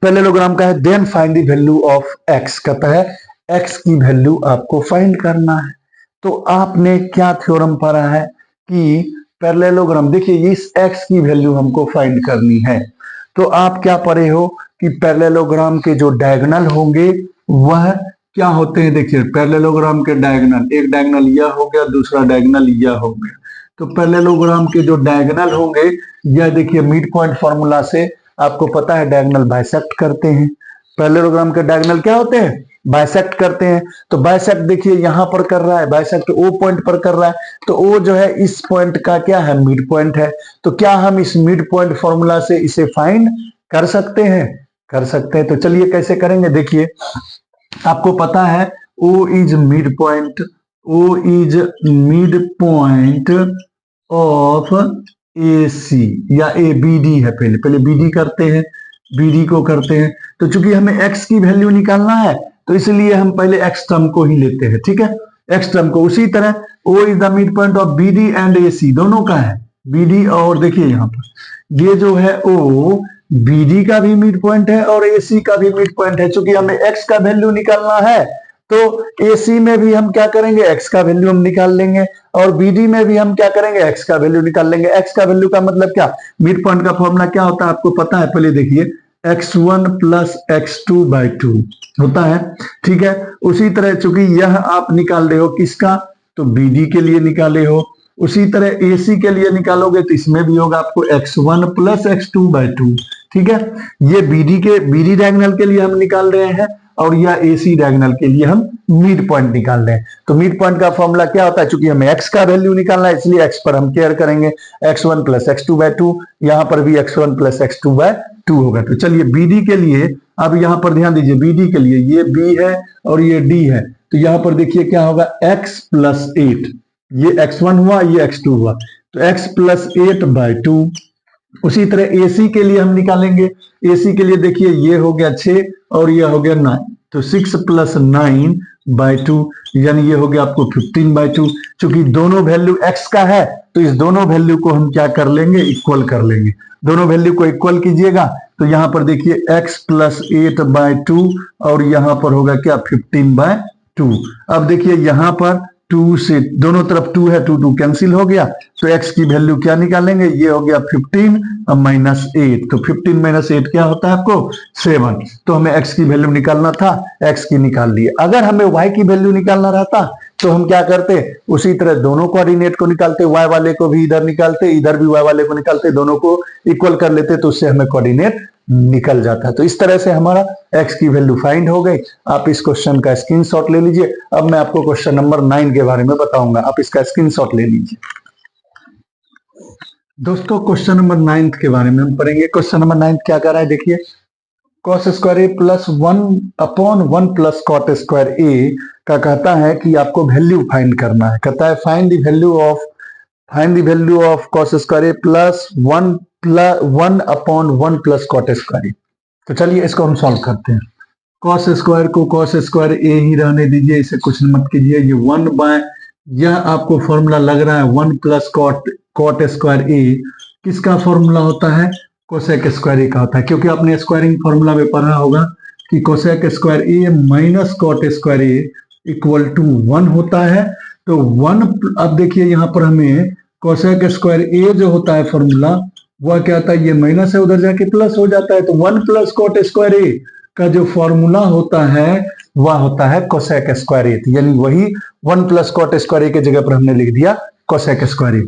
पैरेललोग्राम का है, then find the value of x, कहता है x की वैल्यू आपको फाइंड करना है। तो आपने क्या थ्योरम पढ़ा है कि पैरेललोग्राम, देखिए इस x की वैल्यू हमको फाइंड करनी है। तो आप क्या पढ़े हो कि पैरेललोग्राम के जो डायगोनल होंगे वह क्या होते हैं। देखिए पैरेललोग्राम के डायगोनल, एक डायगोनल यह हो गया, दूसरा डायगोनल यह हो गया। तो पैरेललोग्राम के जो डायगोनल होंगे यह देखिए मिड पॉइंट फॉर्मूला से आपको पता है डायगोनल बाइसेक्ट करते हैं। पैरेललोग्राम के डायगोनल क्या होते हैं, बाइसेक्ट करते हैं। तो बाइसेक्ट देखिए यहां पर कर रहा है, बाइसेक्ट ओ पॉइंट पर कर रहा है, तो ओ जो है इस पॉइंट का क्या है, मिड पॉइंट है। तो क्या हम इस मिड पॉइंट फॉर्मूला से इसे फाइंड कर सकते हैं, कर सकते हैं। तो चलिए कैसे करेंगे, देखिए आपको पता है O is mid point, O is mid point of A C या ए बी डी है। पहले बी डी करते हैं, बी डी को करते हैं। तो चूंकि हमें x की वैल्यू निकालना है तो इसलिए हम पहले x टर्म को ही लेते हैं, ठीक है, x टर्म को। उसी तरह o is the mid point of B D and A C, दोनों का है बी डी। और देखिए यहाँ पर ये जो है o बी डी का भी मिड पॉइंट है और ए सी का भी मिड पॉइंट है। चूंकि हमें x का वैल्यू निकालना है तो AC में भी हम क्या करेंगे, x का वैल्यू हम निकाल लेंगे और BD में भी हम क्या करेंगे, x का वैल्यू निकाल लेंगे। x का वैल्यू का मतलब क्या, मिड पॉइंट का फॉर्मूला क्या होता है आपको पता है। पहले देखिए x1 प्लस x2/2 होता है, ठीक है। उसी तरह चूंकि यह आप निकाल रहे हो किसका, तो BD के लिए निकाले हो। उसी तरह AC के लिए निकालोगे तो इसमें भी होगा आपको x1 प्लस x2/2, ठीक है। ये BD डायगोनल के लिए हम निकाल रहे हैं और यह AC डायगोनल के लिए हम मिड पॉइंट निकाल रहे हैं। तो मिड पॉइंट का फॉर्मूला क्या होता है, चूंकि हमें x का वैल्यू निकालना है इसलिए x पर हम केयर करेंगे, x1 प्लस x2/2, यहां पर भी x1 प्लस x2/2 होगा। तो चलिए BD के लिए अब यहां पर ध्यान दीजिए, BD के लिए ये B है और ये D है। तो यहां पर देखिए क्या होगा, x प्लस 8, ये x1 हुआ, ये x2 हुआ, तो x प्लस 8/2। उसी तरह AC के लिए हम निकालेंगे, AC के लिए देखिए ये हो गया 6 और ये हो गया 9, तो 6 प्लस 9/2 यानी ये हो गया आपको 15/2। चूंकि दोनों वैल्यू x का है तो इस दोनों वैल्यू को हम क्या कर लेंगे, इक्वल कर लेंगे। दोनों वैल्यू को इक्वल कीजिएगा तो यहां पर देखिए x प्लस 8/2 और यहां पर होगा क्या 15/2। अब देखिए यहां पर 2 से दोनों तरफ 2 है, 2 कैंसिल हो गया, तो x की वैल्यू क्या निकालेंगे, ये हो गया 15 माइनस 8, तो 15 माइनस 8 क्या होता है आपको 7। तो हमें x की वैल्यू निकालना था, x की निकाल लिए। अगर हमें y की वैल्यू निकालना रहता तो हम क्या करते, उसी तरह दोनों कोऑर्डिनेट को निकालते, y वाले को भी इधर निकालते, इधर भी y वाले को निकालते, दोनों को इक्वल कर लेते, तो उससे हमें कोऑर्डिनेट निकल जाता है। तो इस तरह से हमारा x की वैल्यू फाइंड हो गई। आप इस क्वेश्चन का स्क्रीनशॉट ले लीजिए। अब मैं आपको क्वेश्चन नंबर 9 के बारे में बताऊंगा, आप इसका स्क्रीनशॉट ले लीजिए। दोस्तों क्वेश्चन नंबर 9 के बारे में हम पढ़ेंगे। क्वेश्चन नंबर 9 क्या कर रहा है, देखिए cos स्क्वायर ए प्लस 1/1 प्लस कॉट स्क्वायर ए का कहता है कि आपको वैल्यू फाइंड करना है। कहता है find the value of cos square A plus 1/1 plus cot square a. तो चलिए इसको हम सॉल्व करते हैं। cos स्क्वायर को cos स्क्वायर ए ही रहने दीजिए, इसे कुछ मत कीजिए। ये 1/, यह आपको फॉर्मूला लग रहा है 1 प्लस कॉट स्क्वायर ए किसका फॉर्मूला होता है, कोसेक स्क्वायर ए का होता है। क्योंकि आपने स्क्वायरिंग फॉर्मूला में पढ़ा होगा कि cosec square A minus cot square A equal to 1 होता है। तो 1, अब देखिए यहां पर हमें कोसेक स्क्वायर ए जो होता है फॉर्मूला वह क्या आता है, ये माइनस है उधर जाके प्लस हो जाता है। तो 1 प्लस कॉट स्क्वायर ए का जो फॉर्मूला होता है वह होता है कोसेक स्क्वायर ए, यानी वही 1 प्लस कॉट स्क्वायर ए की जगह पर हमने लिख दिया कोसेक स्क्वायर ए।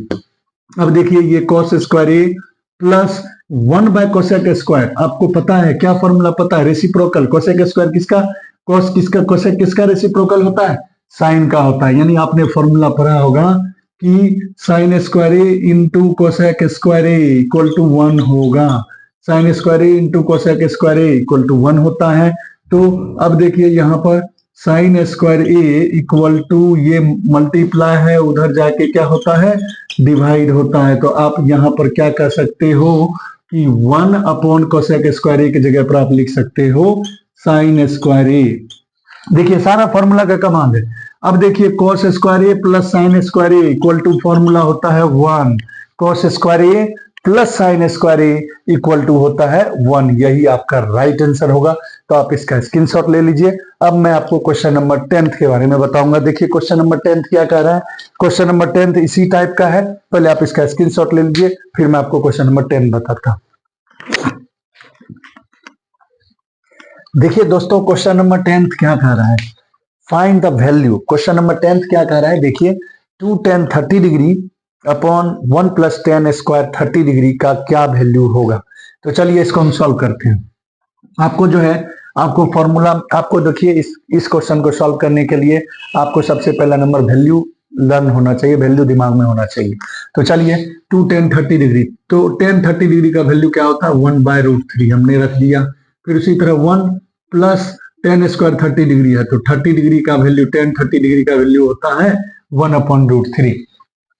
अब देखिए ये कॉस स्क्वायर ए प्लस 1 बाय कोसेक स्क्वायर, आपको पता है क्या फॉर्मूला पता है, रेसिप्रोकल। कोसेक स्क्वायर किसका, कॉस किसका, कोसेक किसका रेसिप्रोकल होता है, साइन का होता है। यानी आपने फॉर्मूला पढ़ा होगा कि sine square A into cosec square A equal to 1 होगा। Sine square A into cosec square A equal to 1 होता है। तो अब देखिए यहाँ पर sine square A equal to ये मल्टीप्लाई है, उधर जाके क्या होता है, डिवाइड होता है। तो आप यहाँ पर क्या कर सकते हो कि 1 अपॉन कोसेक स्क्वायर ए की जगह पर आप लिख सकते हो साइन स्क्वायर ए। देखिए सारा फॉर्मूला का कमाल है। अब देखिए cos square A plus sine square A equal to formula होता है 1, cos square A plus sine square A equal to होता है 1। यही आपका राइट आंसर होगा। तो आप इसका स्क्रीनशॉट ले लीजिए। अब मैं आपको क्वेश्चन नंबर 10 के बारे में बताऊंगा। देखिए क्वेश्चन नंबर 10 क्या कह रहा है, क्वेश्चन नंबर 10 इसी टाइप का है। पहले आप इसका स्क्रीनशॉट ले लीजिए, फिर मैं आपको क्वेश्चन नंबर 10 बताता। देखिए दोस्तों क्वेश्चन नंबर 10 क्या कह रहा है, find the value. Question number 10 क्या कह रहा है, देखिए 2 tan 30 degree upon 1 plus tan square 30 degree का क्या वैल्यू होगा। तो चलिए इसको हम सॉल्व करते हैं। आपको जो है, आपको फॉर्मूला, आपको देखिए इस क्वेश्चन को सॉल्व करने के लिए आपको सबसे पहला नंबर वैल्यू लर्न होना चाहिए, वैल्यू दिमाग में होना चाहिए। तो चलिए 2 tan 30 डिग्री, तो tan 30 डिग्री का वैल्यू क्या होता है, 1/√3 हमने रख दिया। फिर उसी तरह 1 प्लस tan स्क्वायर 30 डिग्री है, तो 30 डिग्री का वैल्यू, tan 30 डिग्री का वैल्यू होता है 1/√3।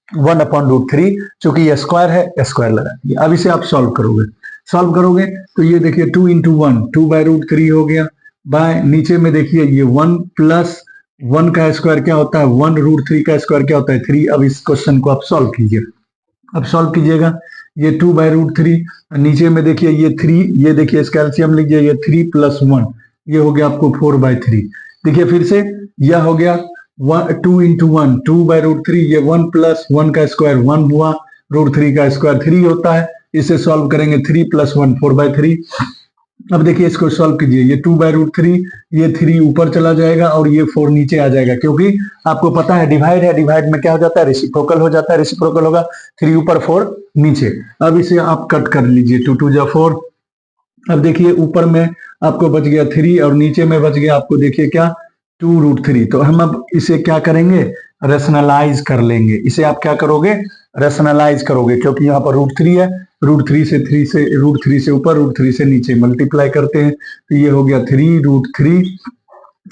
1/√3 चूंकि ये स्क्वायर है, स्क्वायर लगा दिया। अब इसे आप सॉल्व करोगे तो ये देखिए 2 इंटू 1 2/√3 हो गया। बाय नीचे में देखिए ये 1 प्लस 1 का स्क्वायर क्या होता है, 1√3 का स्क्वायर क्या होता है 3। अब इस क्वेश्चन को आप सॉल्व कीजिए। अब सॉल्व कीजिएगा, ये 2/√3, नीचे में देखिए ये 3, ये देखिए इसका एलसीएम लीजिए, ये 3 प्लस 1 ये हो गया आपको 4/3। देखिए फिर से यह हो गया 2 इंटू 1 2/√3, ये 1 प्लस 1 का स्क्वायर 1 हुआ, √3 का स्क्वायर 3 होता है। इसे सॉल्व करेंगे 3 प्लस 1 4/3। अब देखिए इसको सॉल्व कीजिए, ये 2/√3, ये 3 ऊपर चला जाएगा और ये 4 नीचे आ जाएगा, क्योंकि आपको पता है डिवाइड है, डिवाइड में क्या हो जाता है, रेसिप्रोकल हो जाता है। रेसिप्रोकल होगा 3 ऊपर 4 नीचे। अब इसे आप कट कर लीजिए, 2 2 जा 4। अब देखिए ऊपर में आपको बच गया 3 और नीचे में बच गया आपको देखिए क्या 2√3। तो हम अब इसे क्या करेंगे, रेशनलाइज कर लेंगे। इसे आप क्या करोगे, रेशनलाइज करोगे, क्योंकि यहाँ पर √3 है, √3 से 3 से √3 से ऊपर √3 से नीचे मल्टीप्लाई करते हैं। तो ये हो गया 3√3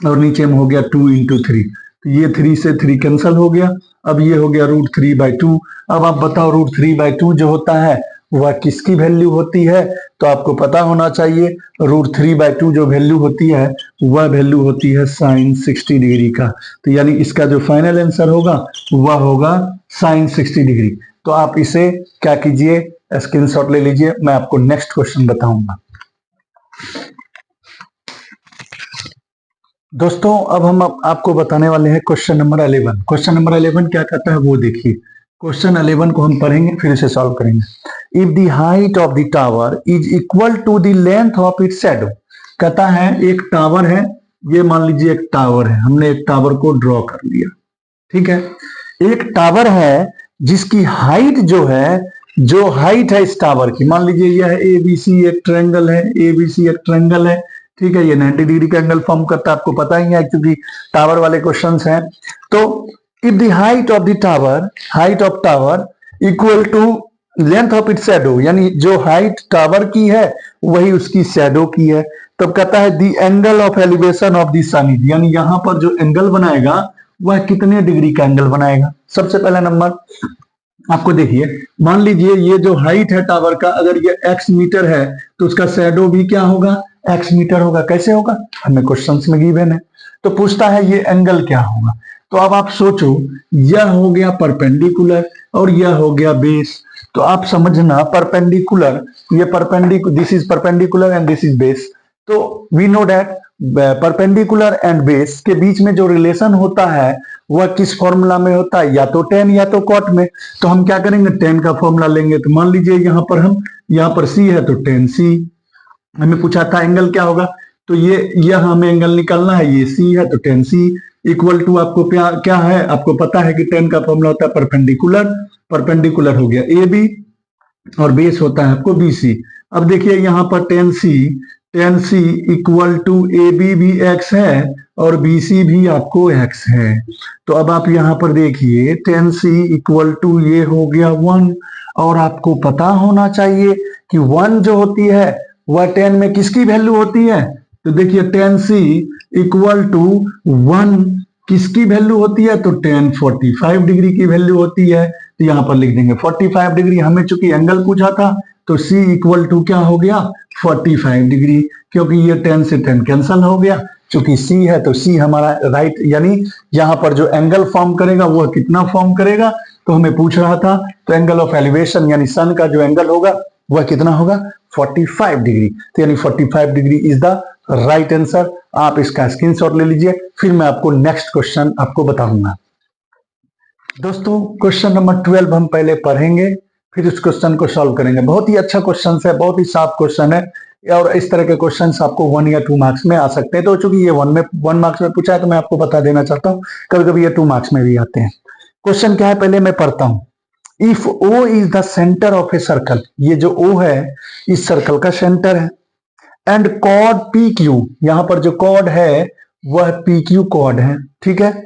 और नीचे में हो गया 2 इंटू 3। तो ये 3 से 3 कैंसल हो गया। अब ये हो गया √3/2। अब आप बताओ √3/2 जो होता है वह किसकी वैल्यू होती है। तो आपको पता होना चाहिए √3/2 जो वैल्यू होती है वह वैल्यू होती है साइन 60 डिग्री का। तो यानी इसका जो फाइनल आंसर होगा वह होगा साइन 60 डिग्री। तो आप इसे क्या कीजिए, स्क्रीनशॉट ले लीजिए। मैं आपको नेक्स्ट क्वेश्चन बताऊंगा। दोस्तों अब हम आपको बताने वाले हैं क्वेश्चन नंबर 11। क्वेश्चन नंबर 11 क्या कहता है वो देखिए। क्वेश्चन 11 को हम पढ़ेंगे फिर इसे सॉल्व करेंगे। If the height of the tower is equal to the length of its shadow. कहता है एक टावर है, ये मान लीजिए एक टावर है, हमने एक टावर को ड्रॉ कर लिया, ठीक है। एक टावर है जिसकी हाइट जो है, जो हाइट है इस टावर की, मान लीजिए यह एबीसी एक ट्रायंगल है, एबीसी एक ट्रायंगल है, ठीक है। ये 90 डिग्री का एंगल फॉर्म करता है, आपको पता ही है क्योंकि टावर वाले क्वेश्चंस हैं। तो if the height of the tower, height of tower equal to length of its shadow, यानी जो हाइट टावर की है वही उसकी शैडो की है। तब कहता है the angle of elevation of the sun, यानी यहां पर जो एंगल बनाएगा वह कितने डिग्री का एंगल बनाएगा। सबसे पहला नंबर आपको देखिए, मान लीजिए ये जो हाइट है टावर का, अगर ये x मीटर है तो उसका शैडो भी क्या होगा, x मीटर होगा। कैसे होगा, हमें क्वेश्चंस में गिवन है। तो पूछता है ये एंगल क्या होगा। तो अब आप सोचो, यह हो गया परपेंडिकुलर और यह हो गया बेस। तो आप समझना परपेंडिकुलर, ये perpendicular, this is perpendicular and this is base. तो we know that perpendicular and base के बीच में जो रिलेशन होता है वह किस फॉर्मूला में होता है, या तो टेन या तो कॉट में। तो हम क्या करेंगे, टेन का फॉर्मूला लेंगे। तो मान लीजिए यहाँ पर सी है तो टेन सी, हमें पूछा था एंगल क्या होगा, तो यह हमें एंगल निकालना है, ये सी है तो टेन सी इक्वल टू आपको क्या है, आपको पता है कि टेन का फॉर्मूला होता है परपेंडिकुलर, परपेंडिकुलर हो गया ए बी और बेस होता है आपको बी सी। अब देखिए यहाँ पर tan C equal to A B भी एक्स है और बी सी भी आपको एक्स है। तो अब आप यहाँ पर देखिए टेन सी इक्वल टू ये हो गया 1, और आपको पता होना चाहिए कि 1 जो होती है वह 10 में किसकी वैल्यू होती है। तो देखिए टेन सी इक्वल टू 1 किसकी वैल्यू होती है, तो 10 45 डिग्री की वैल्यू होती है। तो यहां पर लिख देंगे 45 डिग्री, हमें चूंकि एंगल पूछा था तो C इक्वल टू क्या हो गया 45 डिग्री, क्योंकि ये 10 से 10 कैंसल हो गया, चूंकि C है तो C हमारा राइट, यानी यहां पर जो एंगल फॉर्म करेगा वह कितना फॉर्म करेगा, तो हमें पूछ रहा था, तो एंगल ऑफ एलिवेशन यानी सन का जो एंगल होगा वह कितना होगा 45 डिग्री। तो यानी 45 degree is the right answer. आप इसका स्क्रीनशॉट ले लीजिए, फिर मैं आपको नेक्स्ट क्वेश्चन आपको बताऊंगा। दोस्तों क्वेश्चन नंबर 12 हम पहले पढ़ेंगे, फिर इस क्वेश्चन को सॉल्व करेंगे। बहुत ही अच्छा क्वेश्चन है, बहुत ही साफ क्वेश्चन है, और इस तरह के क्वेश्चंस आपको 1 या 2 मार्क्स में आ सकते हैं। तो चूंकि ये 1 मार्क्स में पूछा है तो मैं आपको बता देना चाहता हूँ, कभी कभी ये 2 मार्क्स में भी आते हैं। क्वेश्चन क्या है पहले मैं पढ़ता हूं। If O is the centre of a circle, ये जो O है इस सर्कल का सेंटर है, एंड कॉर्ड PQ, यहां पर जो कॉर्ड है वह PQ कॉर्ड है, ठीक है,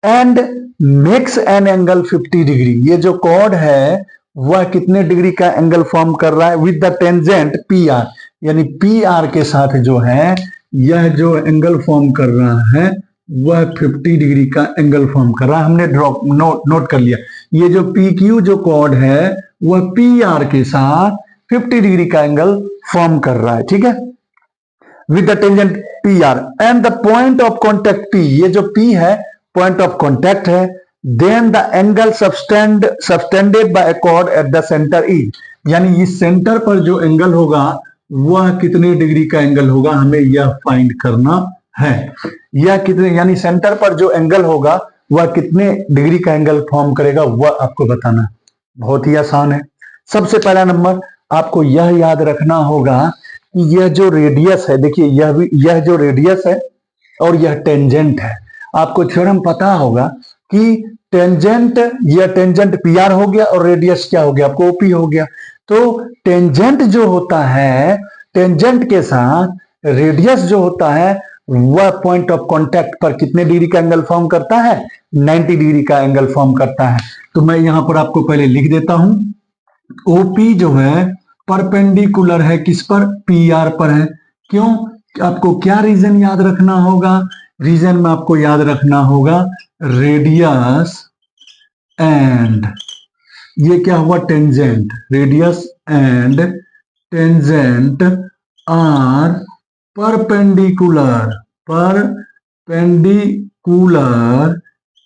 and makes an angle 50 degree, ये जो कॉर्ड है वह कितने डिग्री का एंगल फॉर्म कर रहा है, विद द टेंजेंट PR, यानी PR के साथ जो है यह जो एंगल फॉर्म कर रहा है वह 50 डिग्री का एंगल फॉर्म कर रहा है। हमने नोट कर लिया, ये जो PQ जो कॉर्ड है वह PR के साथ 50 डिग्री का एंगल फॉर्म कर रहा है, ठीक है, with the tangent PR and the point of contact P, ये जो P है पॉइंट ऑफ कॉन्टेक्ट है, then the angle subtended by chord at the centre E, यानी इस सेंटर पर जो एंगल होगा वह कितने डिग्री का एंगल होगा, हमें यह फाइंड करना है। यह कितने, यानी सेंटर पर जो एंगल होगा वह कितने डिग्री का एंगल फॉर्म करेगा वह आपको बताना है। बहुत ही आसान है। सबसे पहला नंबर आपको यह याद रखना होगा कि यह जो रेडियस है, देखिए यह जो रेडियस है और यह टेंजेंट है। आपको थ्योरम पता होगा कि टेंजेंट, यह टेंजेंट PR हो गया और रेडियस क्या हो गया आपको OP हो गया। तो टेंजेंट जो होता है, टेंजेंट के साथ रेडियस जो होता है वह पॉइंट ऑफ कांटेक्ट पर कितने डिग्री का एंगल फॉर्म करता है, 90 डिग्री का एंगल फॉर्म करता है। तो मैं यहां पर आपको पहले लिख देता हूं, OP जो है परपेंडिकुलर है किस पर, PR पर है। क्यों, आपको क्या रीजन याद रखना होगा, रीजन में आपको याद रखना होगा रेडियस एंड ये क्या हुआ tangent, radius and tangent are perpendicular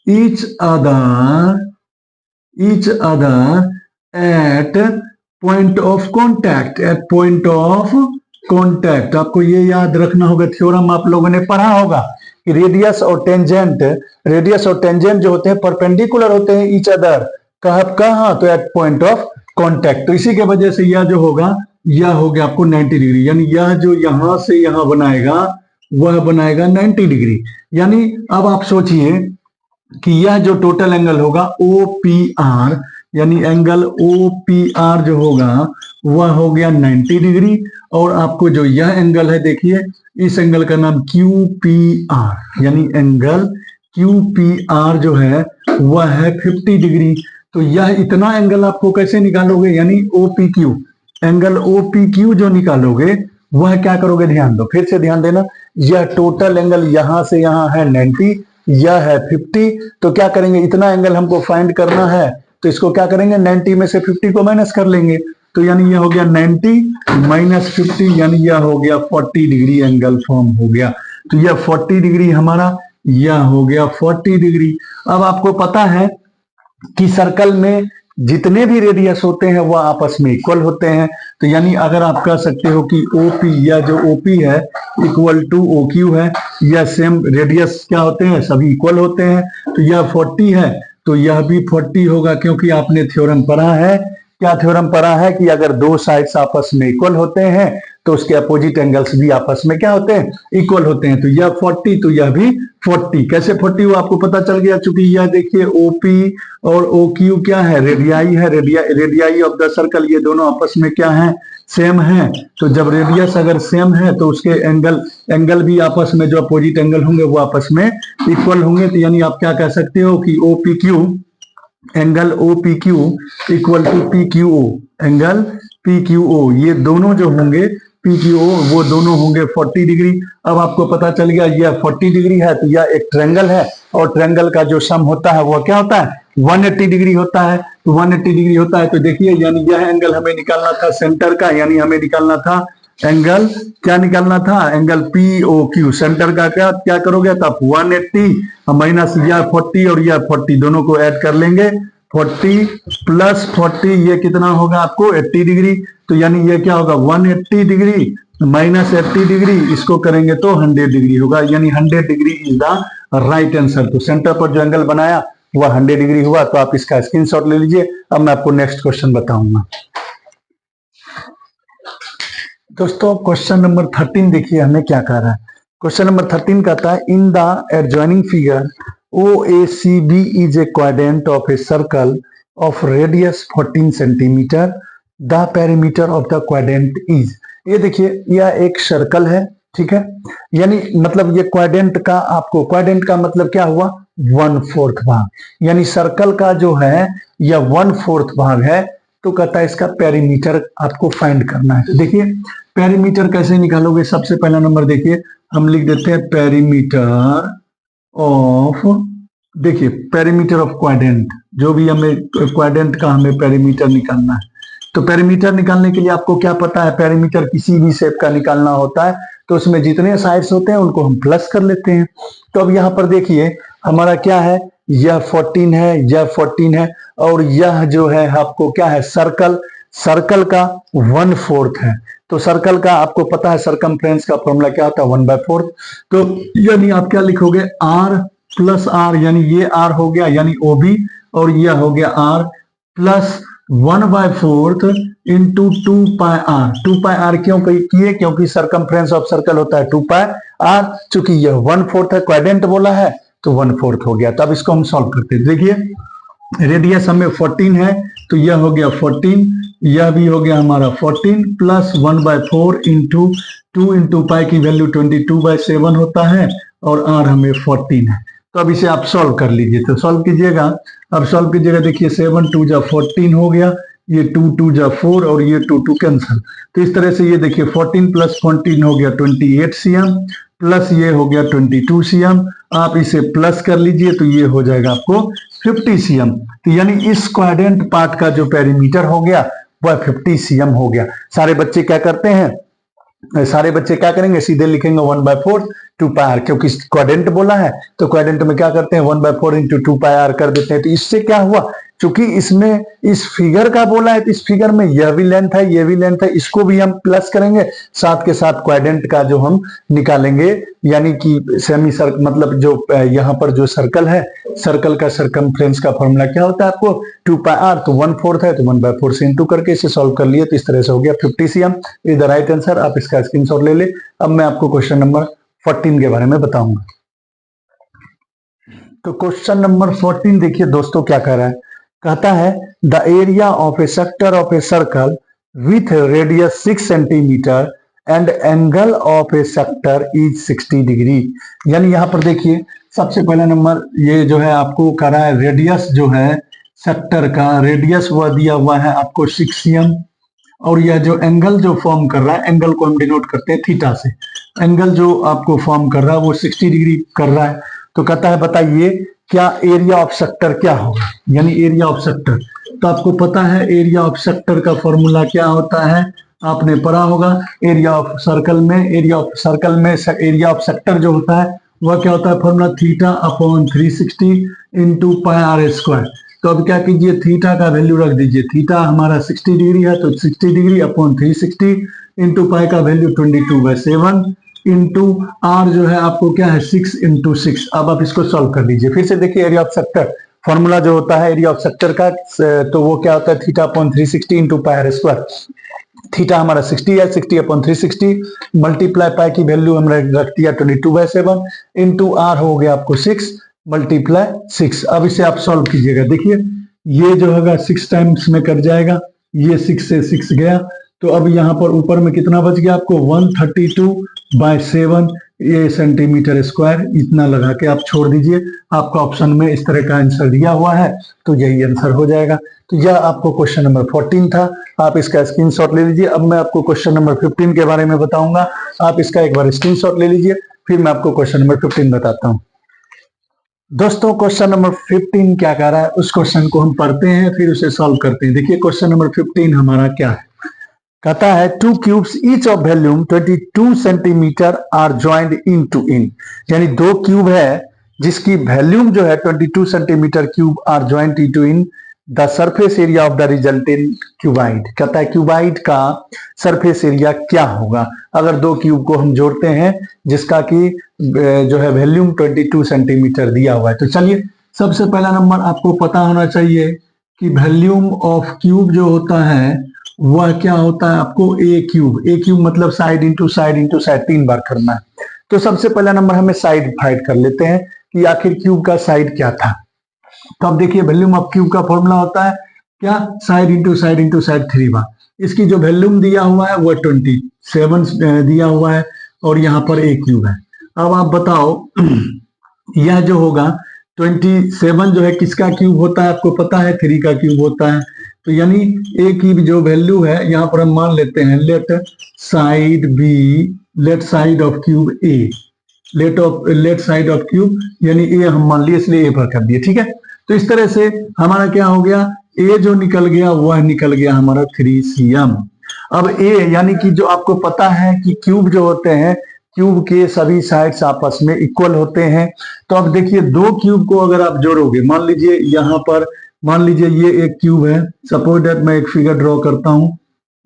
each other at point of contact, आपको ये याद रखना होगा, थ्योरम आप लोगों ने पढ़ा होगा कि रेडियस और टेंजेंट जो होते हैं परपेंडिकुलर होते हैं ईच अदर, कहां तो एट पॉइंट ऑफ कांटेक्ट। तो इसी के वजह से यह जो होगा यह हो गया आपको 90 डिग्री, यानी यह जो यहां से यहां बनाएगा वह बनाएगा 90 डिग्री। यानी अब आप सोचिए कि यह जो टोटल एंगल होगा OPR, यानी एंगल OPR जो होगा वह हो गया 90 डिग्री, और आपको जो यह एंगल है देखिए इस एंगल का नाम QPR, यानी एंगल QPR जो है वह है 50 डिग्री। तो यह इतना एंगल आपको कैसे निकालोगे, यानी OPQ, एंगल OPQ जो निकालोगे वह क्या करोगे, ध्यान दो, फिर से ध्यान देना, यह टोटल एंगल यहां से यहां है 90, यह है 50, तो क्या करेंगे, इतना एंगल हमको फाइंड करना है तो इसको क्या करेंगे 90 में से 50 को माइनस कर लेंगे। तो यानी यह हो गया 90 माइनस 50, यानी यह हो गया 40 डिग्री एंगल फॉर्म हो गया। तो यह 40 डिग्री हमारा, यह हो गया 40 डिग्री। अब आपको पता है कि सर्कल में जितने भी रेडियस होते हैं वह आपस में इक्वल होते हैं। तो यानी अगर आप कह सकते हो कि OP या जो OP है इक्वल टू OQ है, या सेम रेडियस क्या होते हैं, सभी इक्वल होते हैं। तो यह 40 है तो यह भी 40 होगा, क्योंकि आपने थ्योरम पढ़ा है। क्या थ्योरम पढ़ा है कि अगर दो साइड्स आपस में इक्वल होते हैं तो उसके अपोजिट एंगल्स भी आपस में क्या होते हैं, इक्वल होते हैं। तो यह 40 तो यह भी 40। कैसे 40 हुआ आपको पता चल गया, चूंकि यह देखिए OP और OQ क्या है, रेडियाई है, रेडियाई ऑफ द सर्कल, ये दोनों आपस में क्या है, सेम है। तो जब रेडियस अगर सेम है तो उसके एंगल भी आपस में, जो अपोजिट एंगल होंगे वो आपस में इक्वल होंगे। तो यानी आप क्या कह सकते हो कि OPQ angle OPQ equal to PQO, angle PQO, ये दोनों जो होंगे PQO वो दोनों होंगे 40 डिग्री। अब आपको पता चल गया यह 40 डिग्री है तो यह एक ट्रायंगल है, और ट्रायंगल का जो सम होता है वह क्या होता है, 180 डिग्री होता है। तो 180 डिग्री होता है तो देखिए, यानी यह एंगल हमें निकालना था सेंटर का, यानी हमें निकालना था एंगल, क्या निकालना था, एंगल POQ। सेंटर का क्या क्या करोगे, तो आप 180 माइनस यह 40 और यह 40 दोनों को ऐड कर लेंगे, 40 प्लस 40 ये कितना होगा आपको 80 डिग्री। तो यानी ये क्या होगा 180 डिग्री माइनस 80 डिग्री, इसको करेंगे तो 100 डिग्री होगा, यानी 100 degree is the right answer. तो सेंटर पर जो एंगल बनाया वह 100 डिग्री हुआ। तो आप इसका स्क्रीनशॉट ले लीजिए। अब मैं आपको नेक्स्ट क्वेश्चन बताऊंगा। दोस्तों क्वेश्चन नंबर 13 देखिए हमें क्या कह रहा है। क्वेश्चन नंबर 13 कहता है, in the adjoining figure OACB is a quadrant of a circle of radius 14 centimetre, the perimeter of the quadrant is. ये देखिए यह एक सर्कल है, ठीक है, यानी मतलब ये क्वाड्रेंट का, आपको क्वाड्रेंट का मतलब क्या हुआ, 1/4 भाग, यानी सर्कल का जो है यह 1/4 भाग है। तो कहता है इसका पेरीमीटर आपको फाइंड करना है। तो देखिए पेरीमीटर कैसे निकालोगे, सबसे पहला नंबर देखिए हम लिख देते हैं पेरीमीटर ऑफ, देखिए पेरीमीटर ऑफ क्वाड्रेंट, जो भी हमें क्वाड्रेंट का हमें पेरीमीटर निकालना है। तो पेरीमीटर निकालने के लिए आपको क्या पता है, पेरीमीटर किसी भी शेप का निकालना होता है तो उसमें जितने साइड्स होते हैं उनको हम प्लस कर लेते हैं। तो अब यहाँ पर देखिए हमारा क्या है, यह 14 है, यह 14 है, और यह जो है आपको क्या है, सर्कल का 1/4 है। तो सर्कल का आपको पता है सरकमफ्रेंस का फॉर्मूला क्या होता है, 1/4। तो यानी आप क्या लिखोगे, R प्लस R, यानी ये R हो गया यानी OB, और यह हो गया R plus 1/4 into 2πr। 2πr क्यों किए, क्योंकि सरकमफ्रेंस ऑफ सर्कल होता है 2πr, चूंकि यह 1/4 है, क्वाड्रेंट बोला है तो 1/4 हो गया। तो अब इसको हम सॉल्व करते हैं। देखिए रेडियस हमें 14 है तो यह हो गया 14, यह भी हो गया हमारा 14 प्लस 1/4 इंटू 2 इंटू पाई की वैल्यू 22/7 होता है, और R हमें 14 है। तो अब इसे आप सॉल्व कर लीजिए। तो सॉल्व कीजिएगा, अब सॉल्व कीजिएगा, देखिए 7 2 जा 14 हो गया, ये 2 2 जा 4 और ये 2 2 कैंसिल। तो इस तरह से ये देखिए 14 प्लस 14 हो गया 28 cm, प्लस ये हो गया 22 cm। आप इसे प्लस कर लीजिए तो ये हो जाएगा आपको 50 cm। तो यानी इस क्वाड्रेंट पार्ट का जो पेरीमीटर हो गया वह 50 cm हो गया। सारे बच्चे क्या करते हैं, सारे बच्चे क्या करेंगे, सीधे लिखेंगे 1/4 2πr, क्योंकि क्वाड्रेंट बोला है तो क्वाड्रेंट में क्या करते हैं 1/4 इंटू 2πr कर देते हैं। तो इससे क्या हुआ, चूंकि इसमें इस फिगर का बोला है तो इस फिगर में यह भी लेंथ है, यह भी लेंथ है, इसको भी हम प्लस करेंगे, साथ के साथ क्वाड्रेंट का जो हम निकालेंगे, यानी कि सेमी सर्कल, मतलब जो यहाँ पर जो सर्कल है, सर्कल का सरकमफ्रेंस का फॉर्मूला क्या होता है आपको 2πr, तो 1/4 है तो 1/4 से इंटू करके इसे सॉल्व कर लिए। तो इस तरह से हो गया 50 cm is the right answer. आप इसका स्क्रीनशॉट ले ले। अब मैं आपको क्वेश्चन नंबर 14 के बारे में बताऊंगा। तो क्वेश्चन नंबर 14 देखिए दोस्तों क्या कह रहा है, कहता है the area of A sector of a circle with radius 6 centimetre and angle of A sector is 60 degree. यानी यहां पर देखिए सबसे पहला नंबर ये जो है आपको कह रहा है रेडियस जो है सेक्टर का, रेडियस वह दिया हुआ है आपको 6 cm, और यह जो एंगल जो फॉर्म कर रहा है, एंगल को हम डिनोट करते हैं थीटा से, एंगल जो आपको फॉर्म कर रहा है वो 60 डिग्री कर रहा है। तो कहता है बताइए क्या एरिया ऑफ सेक्टर क्या होगा, यानी एरिया ऑफ सेक्टर। तो आपको पता है एरिया ऑफ सेक्टर का फॉर्मूला क्या होता है, आपने पढ़ा होगा, एरिया ऑफ सर्कल में, एरिया ऑफ सेक्टर जो होता है वह क्या होता है, फॉर्मूला थीटा अपॉन 360 इंटू पाई r स्क्वायर। तो अब क्या कीजिए, थीटा का वैल्यू रख दीजिए। थीटा हमारा 60 डिग्री है, तो 60 डिग्री अपॉन 360 इंटू पाई का वैल्यू 22/7 इंटू आर जो है आपको क्या है 6 इंटू 6। अब आप इसको सॉल्व कर लीजिए। फिर से देखिए एरिया ऑफ सेक्टर फॉर्मूला जो होता है एरिया ऑफ सेक्टर का, तो वो क्या होता है theta upon 360 into pi r square. Theta हमारा 60 है, 60 अपॉन 360 मल्टीप्लाई पाई की वैल्यू हमने रख दिया 22/7 इंटू आर हो गया आपको 6 मल्टीप्लाई 6। अब इसे आप सॉल्व कीजिएगा। देखिए ये जो होगा 6 टाइम्स में कट जाएगा, ये 6 से 6 गया, तो अब यहाँ पर ऊपर में कितना बच गया आपको 132/7 ये सेंटीमीटर स्क्वायर। इतना लगा के आप छोड़ दीजिए। आपका ऑप्शन में इस तरह का आंसर दिया हुआ है, तो यही आंसर हो जाएगा। तो यह आपको क्वेश्चन नंबर 14 था। आप इसका स्क्रीनशॉट ले लीजिए। अब मैं आपको क्वेश्चन नंबर 15 के बारे में बताऊंगा। आप इसका एक बार स्क्रीनशॉट ले लीजिए, फिर मैं आपको क्वेश्चन नंबर 15 बताता हूं। दोस्तों क्वेश्चन नंबर 15 क्या कह रहा है, उस क्वेश्चन को हम पढ़ते हैं फिर उसे सॉल्व करते हैं। देखिए क्वेश्चन नंबर 15 हमारा क्या है, कहता है 2 cubes each of volume 22 centimetre are joined end to end. यानी 2 क्यूब है जिसकी वॉल्यूम जो है 22 centimetre cube are joint end to end the surface area of the resultant cuboid. कहता है क्यूबाइड का सरफेस एरिया क्या होगा अगर 2 क्यूब को हम जोड़ते हैं जिसका कि जो है वॉल्यूम 22 सेंटीमीटर दिया हुआ है। तो चलिए सबसे पहला नंबर आपको पता होना चाहिए कि वॉल्यूम ऑफ क्यूब जो होता है वह क्या होता है आपको ए क्यूब। ए क्यूब मतलब side into side into side 3 बार करना है। तो सबसे पहला नंबर हमें साइड फाइंड कर लेते हैं कि आखिर क्यूब का साइड क्या था। तो अब देखिए वॉल्यूम ऑफ क्यूब का फॉर्मूला होता है क्या, side into side into side 3 बार। इसकी जो वॉल्यूम दिया हुआ है वह 27 दिया हुआ है और यहाँ पर ए क्यूब है। अब आप बताओ यह जो होगा 27 जो है किसका क्यूब होता है आपको पता है, 3 का क्यूब होता है। तो यानी ए की जो वैल्यू है यहाँ पर हम मान लेते हैं let side B, let side of cube A, let side of cube यानी ए हम मान लिए इसलिए ए पर कर दिए, ठीक है। तो इस तरह से हमारा क्या हो गया, ए जो निकल गया वह निकल गया हमारा 3cm। अब ए यानी कि जो आपको पता है कि क्यूब जो होते हैं क्यूब के सभी साइड्स आपस में इक्वल होते हैं। तो अब देखिए 2 क्यूब को अगर आप जोड़ोगे, मान लीजिए यहाँ पर मान लीजिए ये एक क्यूब है, सपोज दैट मैं एक फिगर ड्रॉ करता हूं,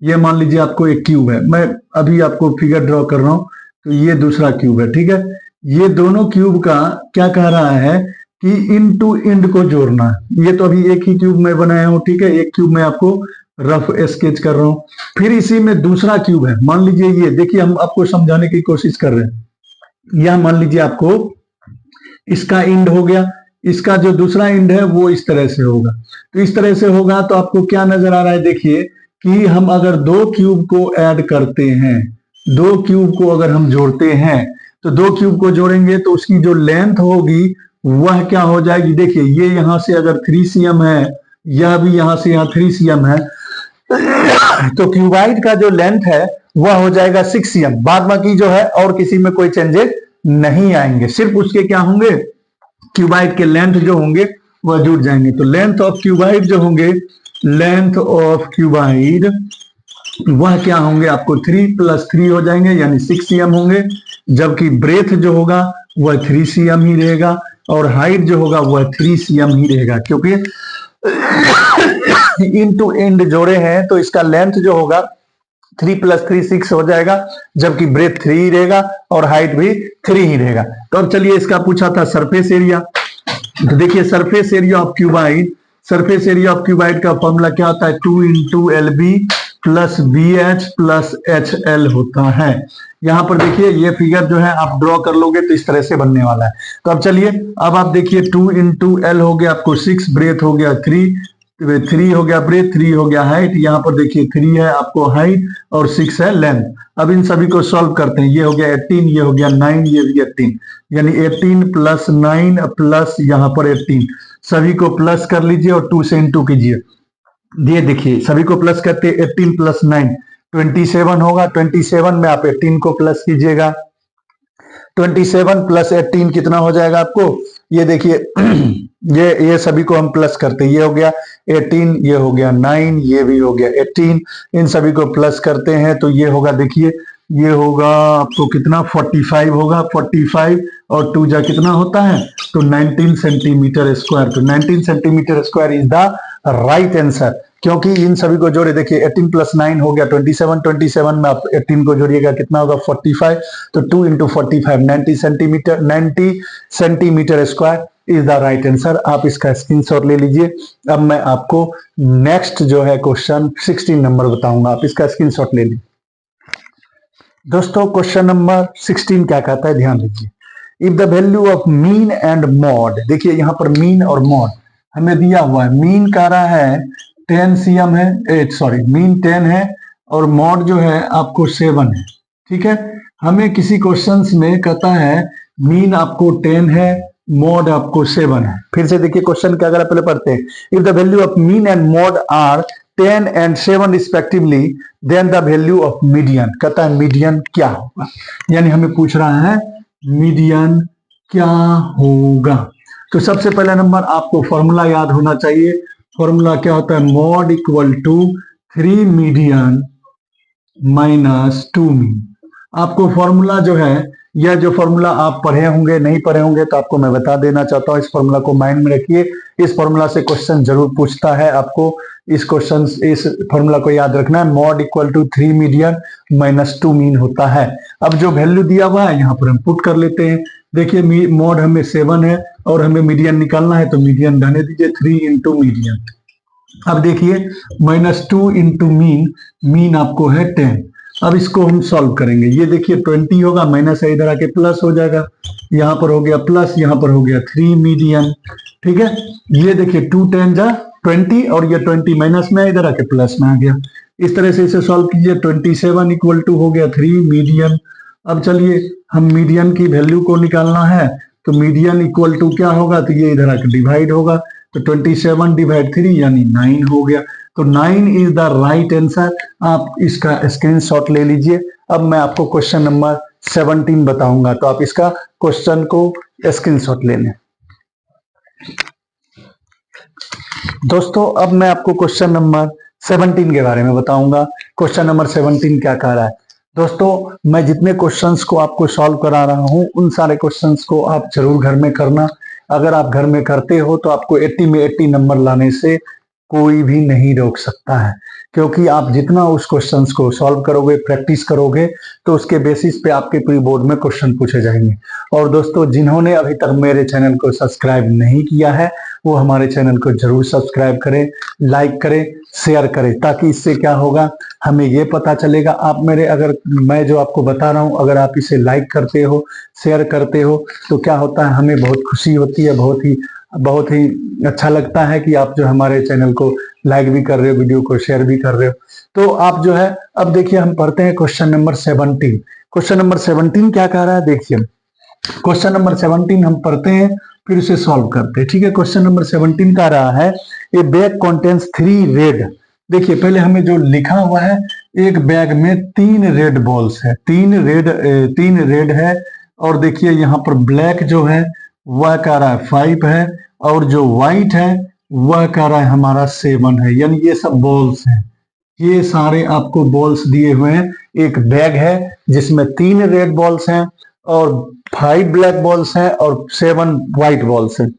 ये मान लीजिए आपको एक क्यूब है, मैं अभी आपको फिगर ड्रॉ कर रहा हूं, तो ये दूसरा क्यूब है, ठीक है। ये दोनों क्यूब का क्या कह रहा है कि इन टू एंड को जोड़ना। ये तो अभी एक ही क्यूब में बनाया हूं, ठीक है, एक क्यूब में आपको रफ स्केच कर रहा हूं। फिर इसी में दूसरा क्यूब है, मान लीजिए ये, देखिए हम आपको समझाने की कोशिश कर रहे हैं। यह मान लीजिए आपको इसका एंड हो गया, इसका जो दूसरा एंड है वो इस तरह से होगा। तो इस तरह से होगा तो आपको क्या नजर आ रहा है, देखिए कि हम अगर 2 क्यूब को ऐड करते हैं, 2 क्यूब को अगर हम जोड़ते हैं, तो 2 क्यूब को जोड़ेंगे तो उसकी जो लेंथ होगी वह क्या हो जाएगी। देखिए ये यहां से अगर 3cm है, यह भी यहां से यहाँ 3cm है, तो क्यूबाइड का जो लेंथ है वह हो जाएगा 6cm। बाद बाकी जो है और किसी में कोई चेंजेस नहीं आएंगे, सिर्फ उसके क्या होंगे, क्यूबाइड के लेंथ जो होंगे वह जुड़ जाएंगे। तो लेंथ ऑफ क्यूबाइड जो होंगे, लेंथ ऑफ क्यूबाइड वह क्या होंगे आपको 3 + 3 हो जाएंगे यानी 6cm होंगे, जबकि ब्रेथ जो होगा वह 3cm ही रहेगा और हाइट जो होगा वह 3cm ही रहेगा, क्योंकि इन टू एंड जोड़े हैं तो इसका लेंथ जो होगा 3 + 3 6 हो जाएगा, जबकि ब्रेथ 3 ही रहेगा और हाइट भी 3 ही रहेगा। तो अब चलिए इसका पूछा था सरफेस एरिया। तो देखिए surface area of cuboid, surface area of cuboid का फॉर्मूला क्या होता है, 2 × LB + BH + HL होता है। यहां पर देखिए ये फिगर जो है आप ड्रॉ कर लोगे तो इस तरह से बनने वाला है। तो अब चलिए अब आप देखिए 2 × L हो गया आपको 6, ब्रेथ हो गया 3 हो गया ब्रेथ, 3 हो गया हाइट। यहाँ पर देखिए 3 है आपको हाइट और 6 है लेंथ। अब इन सभी को सॉल्व करते हैं, ये हो गया 18, ये हो गया 9, ये भी 18, यानी 18 + 9 प्लस यहाँ पर 18, सभी को प्लस कर लीजिए और 2 से इंटू कीजिए। ये देखिए सभी को प्लस करते 18 + 9 27 होगा, 27 में आप 18 को प्लस कीजिएगा, 27 + 18 कितना हो जाएगा आपको, ये देखिए ये सभी को हम प्लस करते हैं, ये हो गया 18, ये हो गया 9, ये भी हो गया 18, इन सभी को प्लस करते हैं तो ये होगा देखिए ये होगा आपको कितना 45 होगा, 45 और 2 जा कितना होता है तो 19 सेंटीमीटर स्क्वायर। तो 19 centimetre square is the right answer, क्योंकि इन सभी को जोड़े, देखिए 18 प्लस 9 हो गया 27, 27 में आप 18 को जोड़िएगा कितना होगा 45, तो 2 into 45 90 centimetre square is the right answer. आप इसका स्क्रीनशॉट ले लीजिए। अब मैं आपको नेक्स्ट जो है क्वेश्चन 16 नंबर बताऊंगा, आप इसका स्क्रीनशॉट ले लीजिए। दोस्तों क्वेश्चन नंबर 16 क्या कहता है, ध्यान दीजिए। If the value of mean and mod, देखिए यहां पर मीन और मॉड हमें दिया हुआ है। मीन कह रहा है 10 cm है, सॉरी मीन 10 है और मॉड जो है आपको 7 है। ठीक है, हमें किसी क्वेश्चंस में कहता है मीन आपको 10 है, मॉड आपको 7 है। फिर से देखिए क्वेश्चन क्या, अगर पहले पढ़ते हैं, if the value of mean and mode are 10 and 7 respectively then the value of median, कहता है मीडियन क्या होगा। यानी हमें पूछ रहा है मीडियन क्या होगा। तो सबसे पहला नंबर आपको फॉर्मूला याद होना चाहिए। फॉर्मूला क्या होता है, mode equal to 3 median minus 2 mean. आपको फॉर्मूला जो है, यह जो फॉर्मूला आप पढ़े होंगे, नहीं पढ़े होंगे तो आपको मैं बता देना चाहता हूं, इस फॉर्मूला को माइंड में रखिए। इस फॉर्मूला से क्वेश्चन जरूर पूछता है, आपको इस फॉर्मूला को याद रखना है। Mode equal to 3 median minus 2 mean होता है। अब जो वैल्यू दिया हुआ है यहां पर हम पुट कर लेते हैं। देखिए मॉड हमें 7 है और हमें मीडियन निकालना है, तो मीडियन रहने दीजिए 3 इंटू मीडियन। अब देखिए -2 इंटू मीन, मीन आपको है 10। अब इसको हम सॉल्व करेंगे। ये देखिए 20 होगा, माइनस है इधर आके प्लस हो जाएगा, यहाँ पर हो गया प्लस, यहाँ पर हो गया 3 मीडियन। ठीक है, ये देखिए 2 10 जा 20 और ये 20 माइनस में इधर आके प्लस में आ गया। इस तरह से इसे सॉल्व कीजिए। 27 इक्वल टू हो गया 3 मीडियन। अब चलिए हम मीडियन की वैल्यू को निकालना है, तो मीडियन इक्वल टू क्या होगा, तो ये इधर आके डिवाइड होगा, तो 27 डिवाइड 3 यानी 9 हो गया। तो 9 इज द राइट आंसर। आप इसका स्क्रीनशॉट ले लीजिए। अब मैं आपको क्वेश्चन नंबर 17 बताऊंगा, तो आप इसका क्वेश्चन को स्क्रीनशॉट ले लें। दोस्तों अब मैं आपको क्वेश्चन नंबर 17 के बारे में बताऊंगा। क्वेश्चन नंबर 17 क्या कह रहा है। दोस्तों मैं जितने क्वेश्चंस को आपको सॉल्व करा रहा हूं, उन सारे क्वेश्चंस को आप जरूर घर में करना। अगर आप घर में करते हो तो आपको 80 में 80 नंबर लाने से कोई भी नहीं रोक सकता है, क्योंकि आप जितना उस क्वेश्चंस को सॉल्व करोगे, प्रैक्टिस करोगे, तो उसके बेसिस पे आपके प्री बोर्ड में क्वेश्चन पूछे जाएंगे। और दोस्तों जिन्होंने अभी तक मेरे चैनल को सब्सक्राइब नहीं किया है, वो हमारे चैनल को जरूर सब्सक्राइब करें, लाइक करें, शेयर करें, ताकि इससे क्या होगा, हमें ये पता चलेगा आप मेरे, अगर मैं जो आपको बता रहा हूँ अगर आप इसे लाइक करते हो, शेयर करते हो, तो क्या होता है, हमें बहुत खुशी होती है, बहुत ही अच्छा लगता है कि आप जो हमारे चैनल को लाइक भी कर रहे हो, वीडियो को शेयर भी कर रहे हो। तो आप जो है, अब देखिए हम पढ़ते हैं क्वेश्चन नंबर 17। क्वेश्चन नंबर 17 क्या कह रहा है, देखिए क्वेश्चन नंबर 17 हम पढ़ते हैं, फिर उसे सॉल्व करते हैं। ठीक है, क्वेश्चन नंबर 17 कह रहा है ए बैग कंटेन्स 3 रेड। देखिए पहले हमें जो लिखा हुआ है, एक बैग में 3 रेड बॉल्स है, 3 रेड है, और देखिए यहाँ पर ब्लैक जो है वह कह रहा है 5 है, और जो व्हाइट है वह कह रहा है हमारा 7 है। यानी ये सब बॉल्स हैं, ये सारे आपको बॉल्स दिए हुए हैं। एक बैग है जिसमें 3 रेड बॉल्स हैं और 5 ब्लैक बॉल्स हैं और 7 व्हाइट बॉल्स हैं।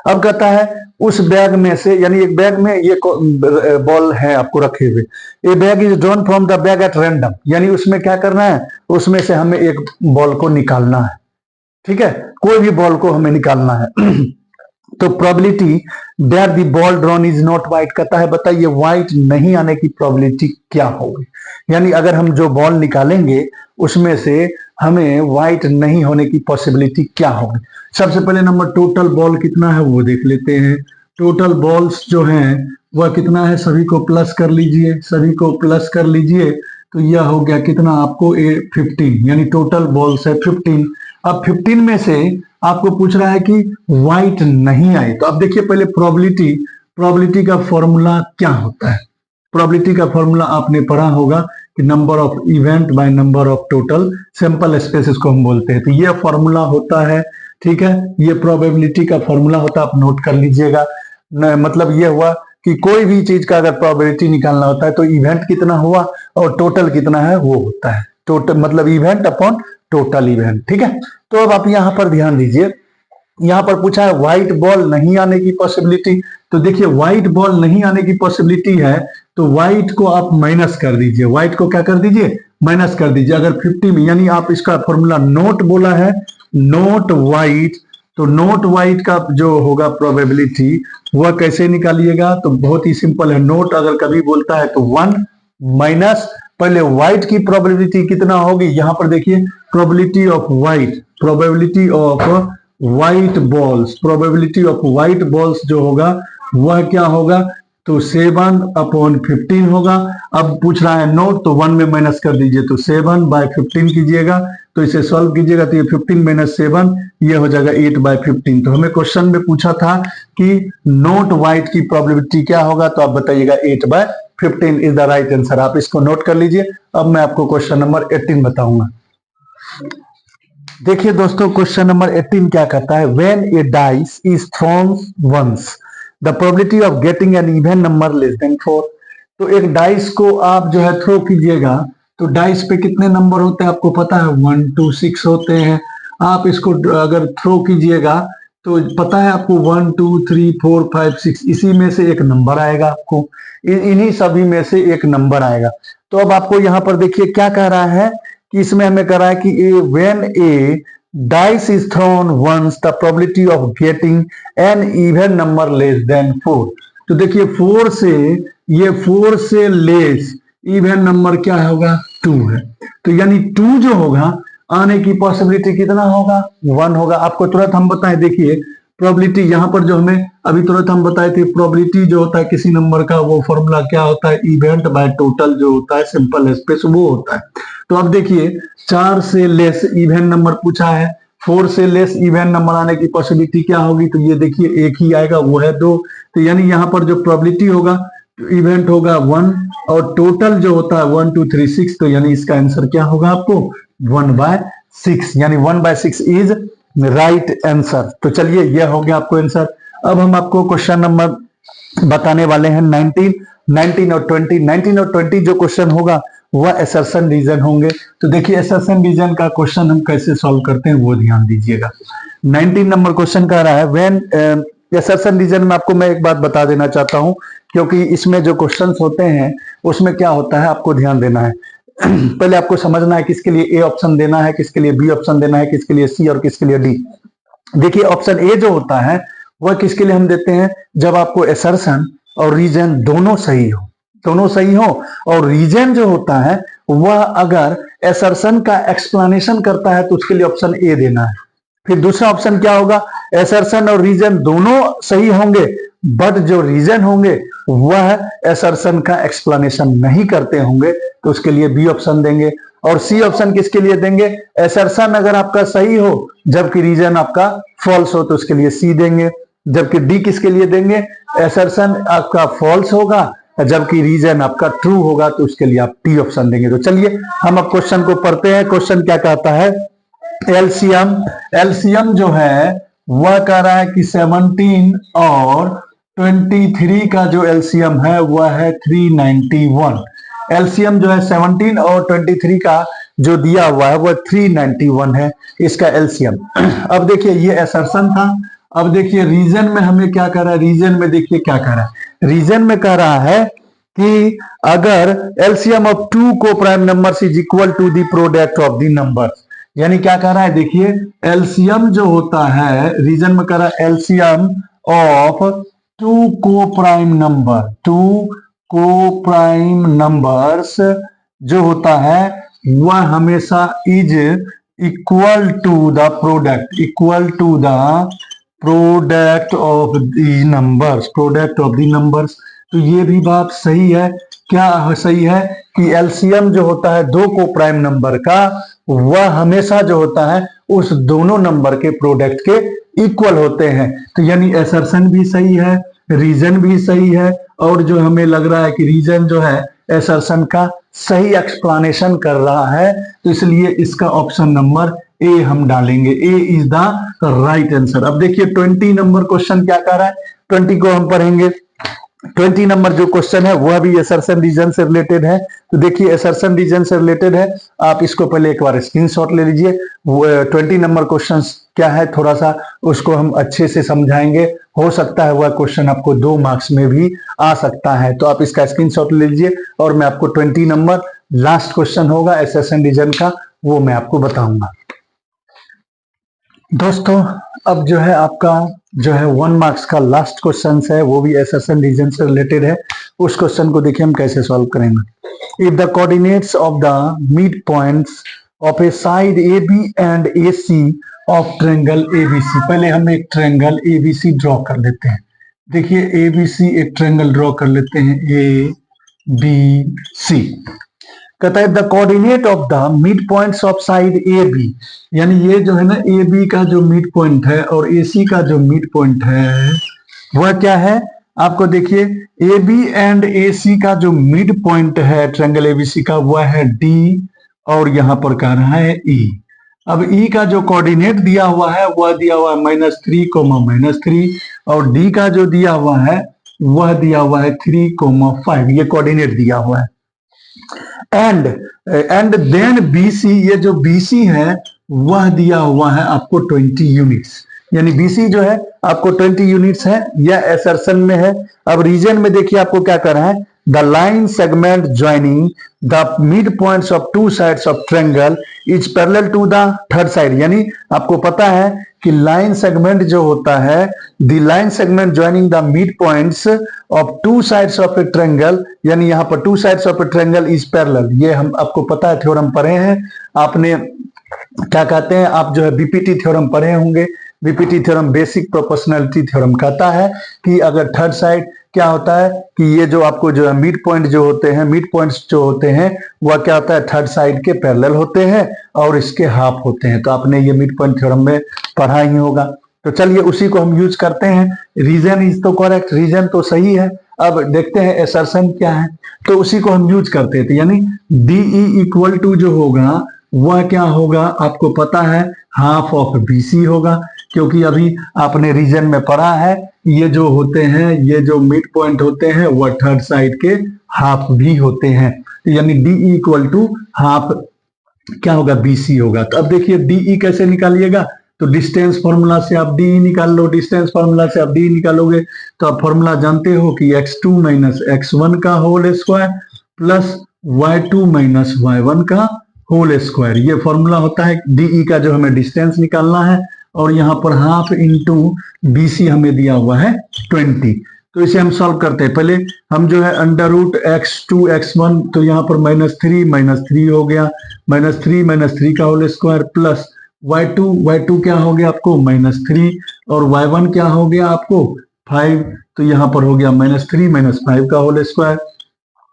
अब कहता है उस बैग में से, यानी एक बैग में ये बॉल है आपको रखे हुए, ए bag is drawn from the bag at random, यानी उसमें क्या करना है, उसमें से हमें एक बॉल को निकालना है। ठीक है, कोई भी बॉल को हमें निकालना है। तो probability that the ball drawn is not white, कहता है बताइए व्हाइट नहीं आने की प्रोबेबिलिटी क्या होगी। यानी अगर हम जो बॉल निकालेंगे उसमें से हमें व्हाइट नहीं होने की पॉसिबिलिटी क्या होगी। सबसे पहले नंबर टोटल बॉल कितना है वो देख लेते हैं। टोटल बॉल्स जो हैं वह कितना है, सभी को प्लस कर लीजिए, सभी को प्लस कर लीजिए, तो यह हो गया कितना आपको 15, यानी टोटल बॉल्स है 15। अब 15 में से आपको पूछ रहा है कि व्हाइट नहीं आए, तो अब देखिए पहले प्रोबेबिलिटी का फॉर्मूला क्या होता है। प्रोबेबिलिटी का फॉर्मूला आपने पढ़ा होगा कि number of event by number of total sample spaces को हम बोलते हैं। तो ये फॉर्मूला होता है, ठीक है, ये प्रोबेबिलिटी का फॉर्मूला होता है, आप नोट कर लीजिएगा। मतलब ये हुआ कि कोई भी चीज का अगर प्रोबेबिलिटी निकालना होता है तो इवेंट कितना हुआ और टोटल कितना है वो होता है। टोटल मतलब इवेंट अपॉन टोटल इवेंट, ठीक है। तो अब आप यहां पर ध्यान दीजिए, यहां पर पूछा है व्हाइट बॉल नहीं आने की पॉसिबिलिटी। तो देखिए व्हाइट बॉल नहीं आने की पॉसिबिलिटी है तो व्हाइट को आप माइनस कर दीजिए, व्हाइट को क्या कर दीजिए, माइनस कर दीजिए। अगर 50 में, यानी आप इसका फॉर्मूला नोट बोला है, नोट व्हाइट, तो नोट व्हाइट का जो होगा प्रोबेबिलिटी वह कैसे निकालिएगा, तो बहुत ही सिंपल है। नोट अगर कभी बोलता है तो 1 माइनस पहले व्हाइट की प्रोबेबिलिटी कितना होगी, यहां पर देखिए probability of white, probability of white balls, probability of white balls जो होगा वह क्या होगा, तो 7/15 होगा। अब पूछ रहा है नोट, तो 1 में माइनस कर दीजिए, तो 7/15 कीजिएगा, तो इसे सॉल्व कीजिएगा तो ये 15 - 7 ये हो जाएगा 8/15। तो हमें क्वेश्चन में पूछा था कि नोट व्हाइट की प्रोबेबिलिटी क्या होगा, तो आप बताइएगा 8/15 इज द राइट आंसर। आप इसको नोट कर लीजिए। अब मैं आपको क्वेश्चन नंबर 18 बताऊंगा। देखिए दोस्तों, क्वेश्चन नंबर 18 क्या कहता है, when a dice is thrown once the probability of getting an even number less than 4। तो एक डाइस को आप जो है थ्रो कीजिएगा, तो डाइस पे कितने नंबर होते हैं आपको पता है, 1 2 6 होते हैं। आप इसको अगर थ्रो कीजिएगा तो पता है आपको 1 2 3 4 5 6 इसी में से एक नंबर आएगा, आपको इन्हीं सभी में से एक नंबर आएगा। तो अब आपको यहां पर देखिए क्या कह रहा है कि इसमें हमें कह रहा है कि when a dice is thrown once the probability of getting an even number less than 4। तो देखिए 4 से, ये 4 से लेस इवन नंबर क्या होगा, 2 है। तो यानी 2 जो होगा आने की पॉसिबिलिटी कितना होगा, 1 होगा। आपको तुरंत हम बताएं, देखिए प्रोबेबिलिटी यहां पर जो हमें अभी तुरंत हम बताए थे, प्रोबेबिलिटी जो होता है किसी नंबर का वो फॉर्मूला क्या होता है, इवेंट बाय टोटल जो होता है, सिंपल स्पेस वो होता है। तो अब देखिए 4 से लेस इवन नंबर पूछा है, 4 से लेस इवन नंबर आने की पॉसिबिलिटी क्या होगी, तो ये देखिए एक ही आएगा, वो है 2। तो यानी यहाँ पर जो प्रोबेबिलिटी होगा, इवेंट होगा 1 और टोटल जो होता है 1 2 3 6। तो यानी इसका आंसर क्या होगा आपको 1/6, यानी 1/6 इज राइट आंसर। तो चलिए यह हो गया आपको आंसर। अब हम आपको क्वेश्चन नंबर बताने वाले हैं 19 और 20। 19 और 20 जो क्वेश्चन होगा वह असर्शन रीजन होंगे। तो देखिए असर्शन रीजन का क्वेश्चन हम कैसे सॉल्व करते हैं वो ध्यान दीजिएगा। 19 नंबर क्वेश्चन कह रहा है व्हेन असर्शन रीजन में आपको मैं एक बात बता देना चाहता हूं, क्योंकि इसमें जो क्वेश्चंस होते हैं उसमें क्या होता है आपको ध्यान देना है। पहले आपको समझना है किसके लिए ए ऑप्शन देना है, किसके लिए बी ऑप्शन देना है, किसके लिए सी और किसके लिए डी। देखिए ऑप्शन ए जो होता है वह किसके लिए हम देते हैं, जब आपको असर्शन और रीजन दोनों सही हो, दोनों सही हो। और रीजन जो होता है वह अगर असर्शन का एक्सप्लेनेशन करता है तो उसके लिए ऑप्शन ए देना है। फिर दूसरा ऑप्शन क्या होगा, असर्शन और रीजन दोनों सही होंगे बट जो रीजन होंगे वह असर्शन का एक्सप्लेनेशन नहीं करते होंगे, तो उसके लिए बी ऑप्शन देंगे। और सी ऑप्शन किसके लिए देंगे, असर्शन अगर आपका सही हो जबकि रीजन आपका फॉल्स हो तो उसके लिए सी देंगे। जबकि डी किसके लिए देंगे, असर्शन आपका फॉल्स होगा जबकि रीजन आपका ट्रू होगा तो उसके लिए आप टी ऑप्शन देंगे। तो चलिए हम अब क्वेश्चन को पढ़ते हैं। क्वेश्चन क्या कहता है, एलसीएम जो है वह कह रहा है कि 17 और 23 का जो एलसीएम है वह है 391। एलसीएम जो है 17 और 23 का जो दिया हुआ है वह 391 है इसका एलसीएम। अब देखिए ये असर्शन था। अब देखिए रीजन में हमें क्या कह रहा है, रीजन में देखिए क्या कह रहा है, रीजन में कह रहा है कि अगर LCM of two coprime numbers is equal to the product of the numbers, यानी क्या कह रहा है, देखिए एलसीएम जो होता है, रीजन में कह रहा है LCM of two coprime number, two coprime numbers जो होता है वह हमेशा is equal to the product, equal to the product of the numbers, product of the numbers. तो ये भी बात सही है। क्या सही है कि एलसीएम जो होता है दो को प्राइम नंबर का वह हमेशा जो होता है उस दोनों नंबर के प्रोडक्ट के इक्वल होते हैं। तो यानी असर्शन भी सही है, रीजन भी सही है, और जो हमें लग रहा है कि रीजन जो है असर्शन का सही एक्सप्लेनेशन कर रहा है, तो इसलिए इसका ऑप्शन नंबर ए हम डालेंगे। ए इज द राइट आंसर। अब देखिए 20 नंबर क्वेश्चन क्या कह रहा है, 20 को हम पढ़ेंगे। 20 नंबर जो क्वेश्चन है वह भी असर्शन रीजन से रिलेटेड है। तो देखिए असर्शन रीजन से रिलेटेड है, आप इसको पहले एक बार स्क्रीनशॉट ले लीजिए। 20 नंबर क्वेश्चन क्या है, थोड़ा सा उसको हम अच्छे से समझाएंगे। हो सकता है वह क्वेश्चन आपको 2 मार्क्स में भी आ सकता है, तो आप इसका स्क्रीनशॉट ले लीजिए और मैं आपको 20 नंबर लास्ट क्वेश्चन होगा असर्शन रीजन का, वो मैं आपको बताऊंगा। दोस्तों अब जो है आपका जो है 1 मार्क्स का लास्ट क्वेश्चन है, वो भी असर्शन रीजन से रिलेटेड है। उस क्वेश्चन को देखिए हम कैसे सॉल्व करेंगे। If the coordinates of the mid points of a side A B and A C of triangle ABC, पहले हम एक ट्रायंगल एबीसी ड्रॉ कर लेते हैं। देखिए एबीसी एक ट्रायंगल ड्रॉ कर लेते हैं, ए बी सी। कहता है the coordinate of the mid points of side A B, यानी ये जो है ना ए बी का जो मिड पॉइंट है और ए सी का जो मिड पॉइंट है वह क्या है, आपको देखिए ए बी एंड ए सी का जो मिड पॉइंट है ट्रायंगल एबीसी का वह है डी, और यहां पर कह रहा है ई। अब ई का जो कोऑर्डिनेट दिया हुआ है वह दिया हुआ है -3, -3, और डी का जो दिया हुआ है वह दिया हुआ है 3, 5, ये कोऑर्डिनेट दिया हुआ है। एंड देन बीसी, ये जो बीसी है वह दिया हुआ है आपको 20 यूनिट्स, यानी बीसी जो है आपको 20 यूनिट्स है, यह असर्शन में है। अब रीजन में देखिए आपको क्या कर रहा है, the line segment joining the mid points of 2 sides of triangle is parallel to the third side, यानी आपको पता है कि लाइन सेगमेंट जो होता है, the line segment joining the mid points of 2 sides of A triangle, यानी यहां पर 2 sides of A triangle is parallel, ये हम आपको पता है, थ्योरम पढ़े हैं आपने, क्या कहते हैं आप जो है बीपीटी थ्योरम पढ़े होंगे। BPT theorem basic proportionality theorem कहता है कि अगर थर्ड साइड क्या होता है कि ये जो आपको जो है मिड पॉइंट जो होते हैं, मिड पॉइंट्स जो होते हैं वह क्या होता है थर्ड साइड के पैरेलल होते हैं और इसके हाफ होते हैं। तो आपने ये मिड पॉइंट थ्योरम में पढ़ा ही होगा। तो चलिए उसी को हम यूज करते हैं। रीजन इज तो करेक्ट, रीजन तो सही है। अब देखते हैं असर्शन क्या है, तो उसी को हम यूज करते थे, यानी DE इक्वल टू जो होगा वह क्या होगा आपको पता है हाफ ऑफ BC होगा, क्योंकि अभी आपने रीजन में पढ़ा है ये जो होते हैं, ये जो मिड पॉइंट होते हैं वह थर्ड साइड के हाफ भी होते हैं, यानी DE इक्वल टू हाफ क्या होगा BC होगा। तो अब देखिए DE कैसे निकालिएगा, तो डिस्टेंस फॉर्मूला से आप DE निकाल लो, डिस्टेंस फॉर्मूला से आप DE निकालोगे तो आप फॉर्मूला जानते हो कि x2 माइनस x1 का whole square plus y2 minus y1 का होल स्क्वायर, ये फॉर्मूला होता है। DE का जो हमें डिस्टेंस निकालना है और यहाँ पर हाफ इंटू BC हमें दिया हुआ है 20। तो इसे हम सॉल्व करते हैं। पहले हम जो है अंडर रूट x2 x1, तो यहाँ पर -3 हो गया, -3 का होल स्क्वायर प्लस y2 क्या हो गया आपको -3 और y1 क्या हो गया आपको 5, तो यहाँ पर हो गया -3 - 5 का होल स्क्वायर।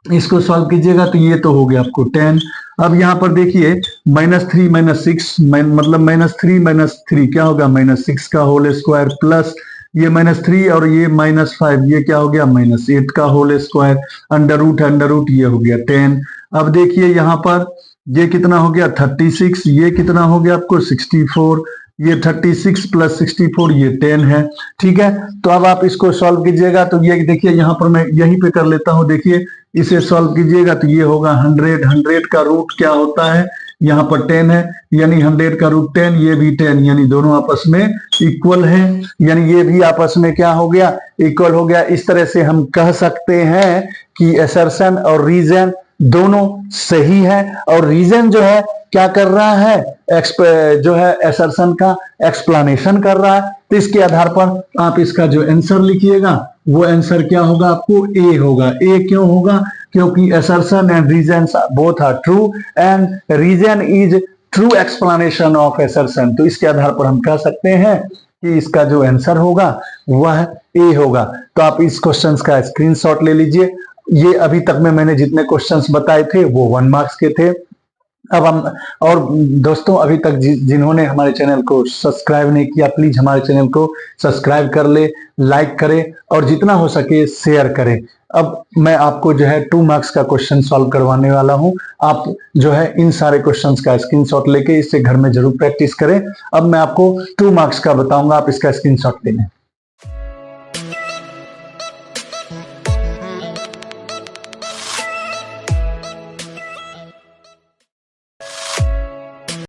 इसको सॉल्व कीजिएगा तो ये तो हो गया आपको 10। अब यहाँ पर देखिए -3 - 6 मतलब -3 - 3 क्या होगा -6 का होल स्क्वायर प्लस ये -3 और ये -5 ये क्या हो गया -8 का होल स्क्वायर, अंडर रूट ये हो गया 10। अब देखिए यहाँ पर ये कितना हो गया 36, ये कितना हो गया आपको 64, ये 36 प्लस 64 ये 10 है। ठीक है, तो अब आप इसको सॉल्व कीजिएगा तो ये देखिए यहाँ पर मैं यहीं पे कर लेता हूँ। देखिए इसे सॉल्व कीजिएगा तो ये होगा 100 का रूट क्या होता है यहाँ पर 10 है, यानी 100 का रूट 10, ये भी 10, यानी दोनों आपस में इक्वल है, यानी ये भी आपस में क्या हो गया इक्वल हो गया। इस तरह से हम कह सकते हैं कि असर्शन और रीजन दोनों सही है, और रीजन जो है क्या कर रहा है जो है असर्शन का एक्सप्लेनेशन कर रहा है। तो इसके आधार पर आप इसका जो आंसर लिखिएगा वो आंसर क्या होगा आपको ए होगा। ए क्यों होगा, क्योंकि assertion and reason both are true and reason is true explanation of assertion. तो इसके आधार पर हम कह सकते हैं कि इसका जो आंसर होगा वह ए होगा। तो आप इस क्वेश्चंस का स्क्रीनशॉट ले लीजिए। ये अभी तक में मैंने जितने क्वेश्चंस बताए थे वो 1 मार्क्स के थे। अब हम और दोस्तों अभी तक जिन्होंने हमारे चैनल को सब्सक्राइब नहीं किया प्लीज हमारे चैनल को सब्सक्राइब कर ले, लाइक करें और जितना हो सके शेयर करें। अब मैं आपको जो है 2 मार्क्स का क्वेश्चन सॉल्व करवाने वाला हूं। आप जो है इन सारे क्वेश्चंस का स्क्रीनशॉट लेके इससे घर में जरूर प्रैक्टिस करें। अब मैं आपको 2 मार्क्स का बताऊंगा, आप इसका स्क्रीनशॉट ले लें।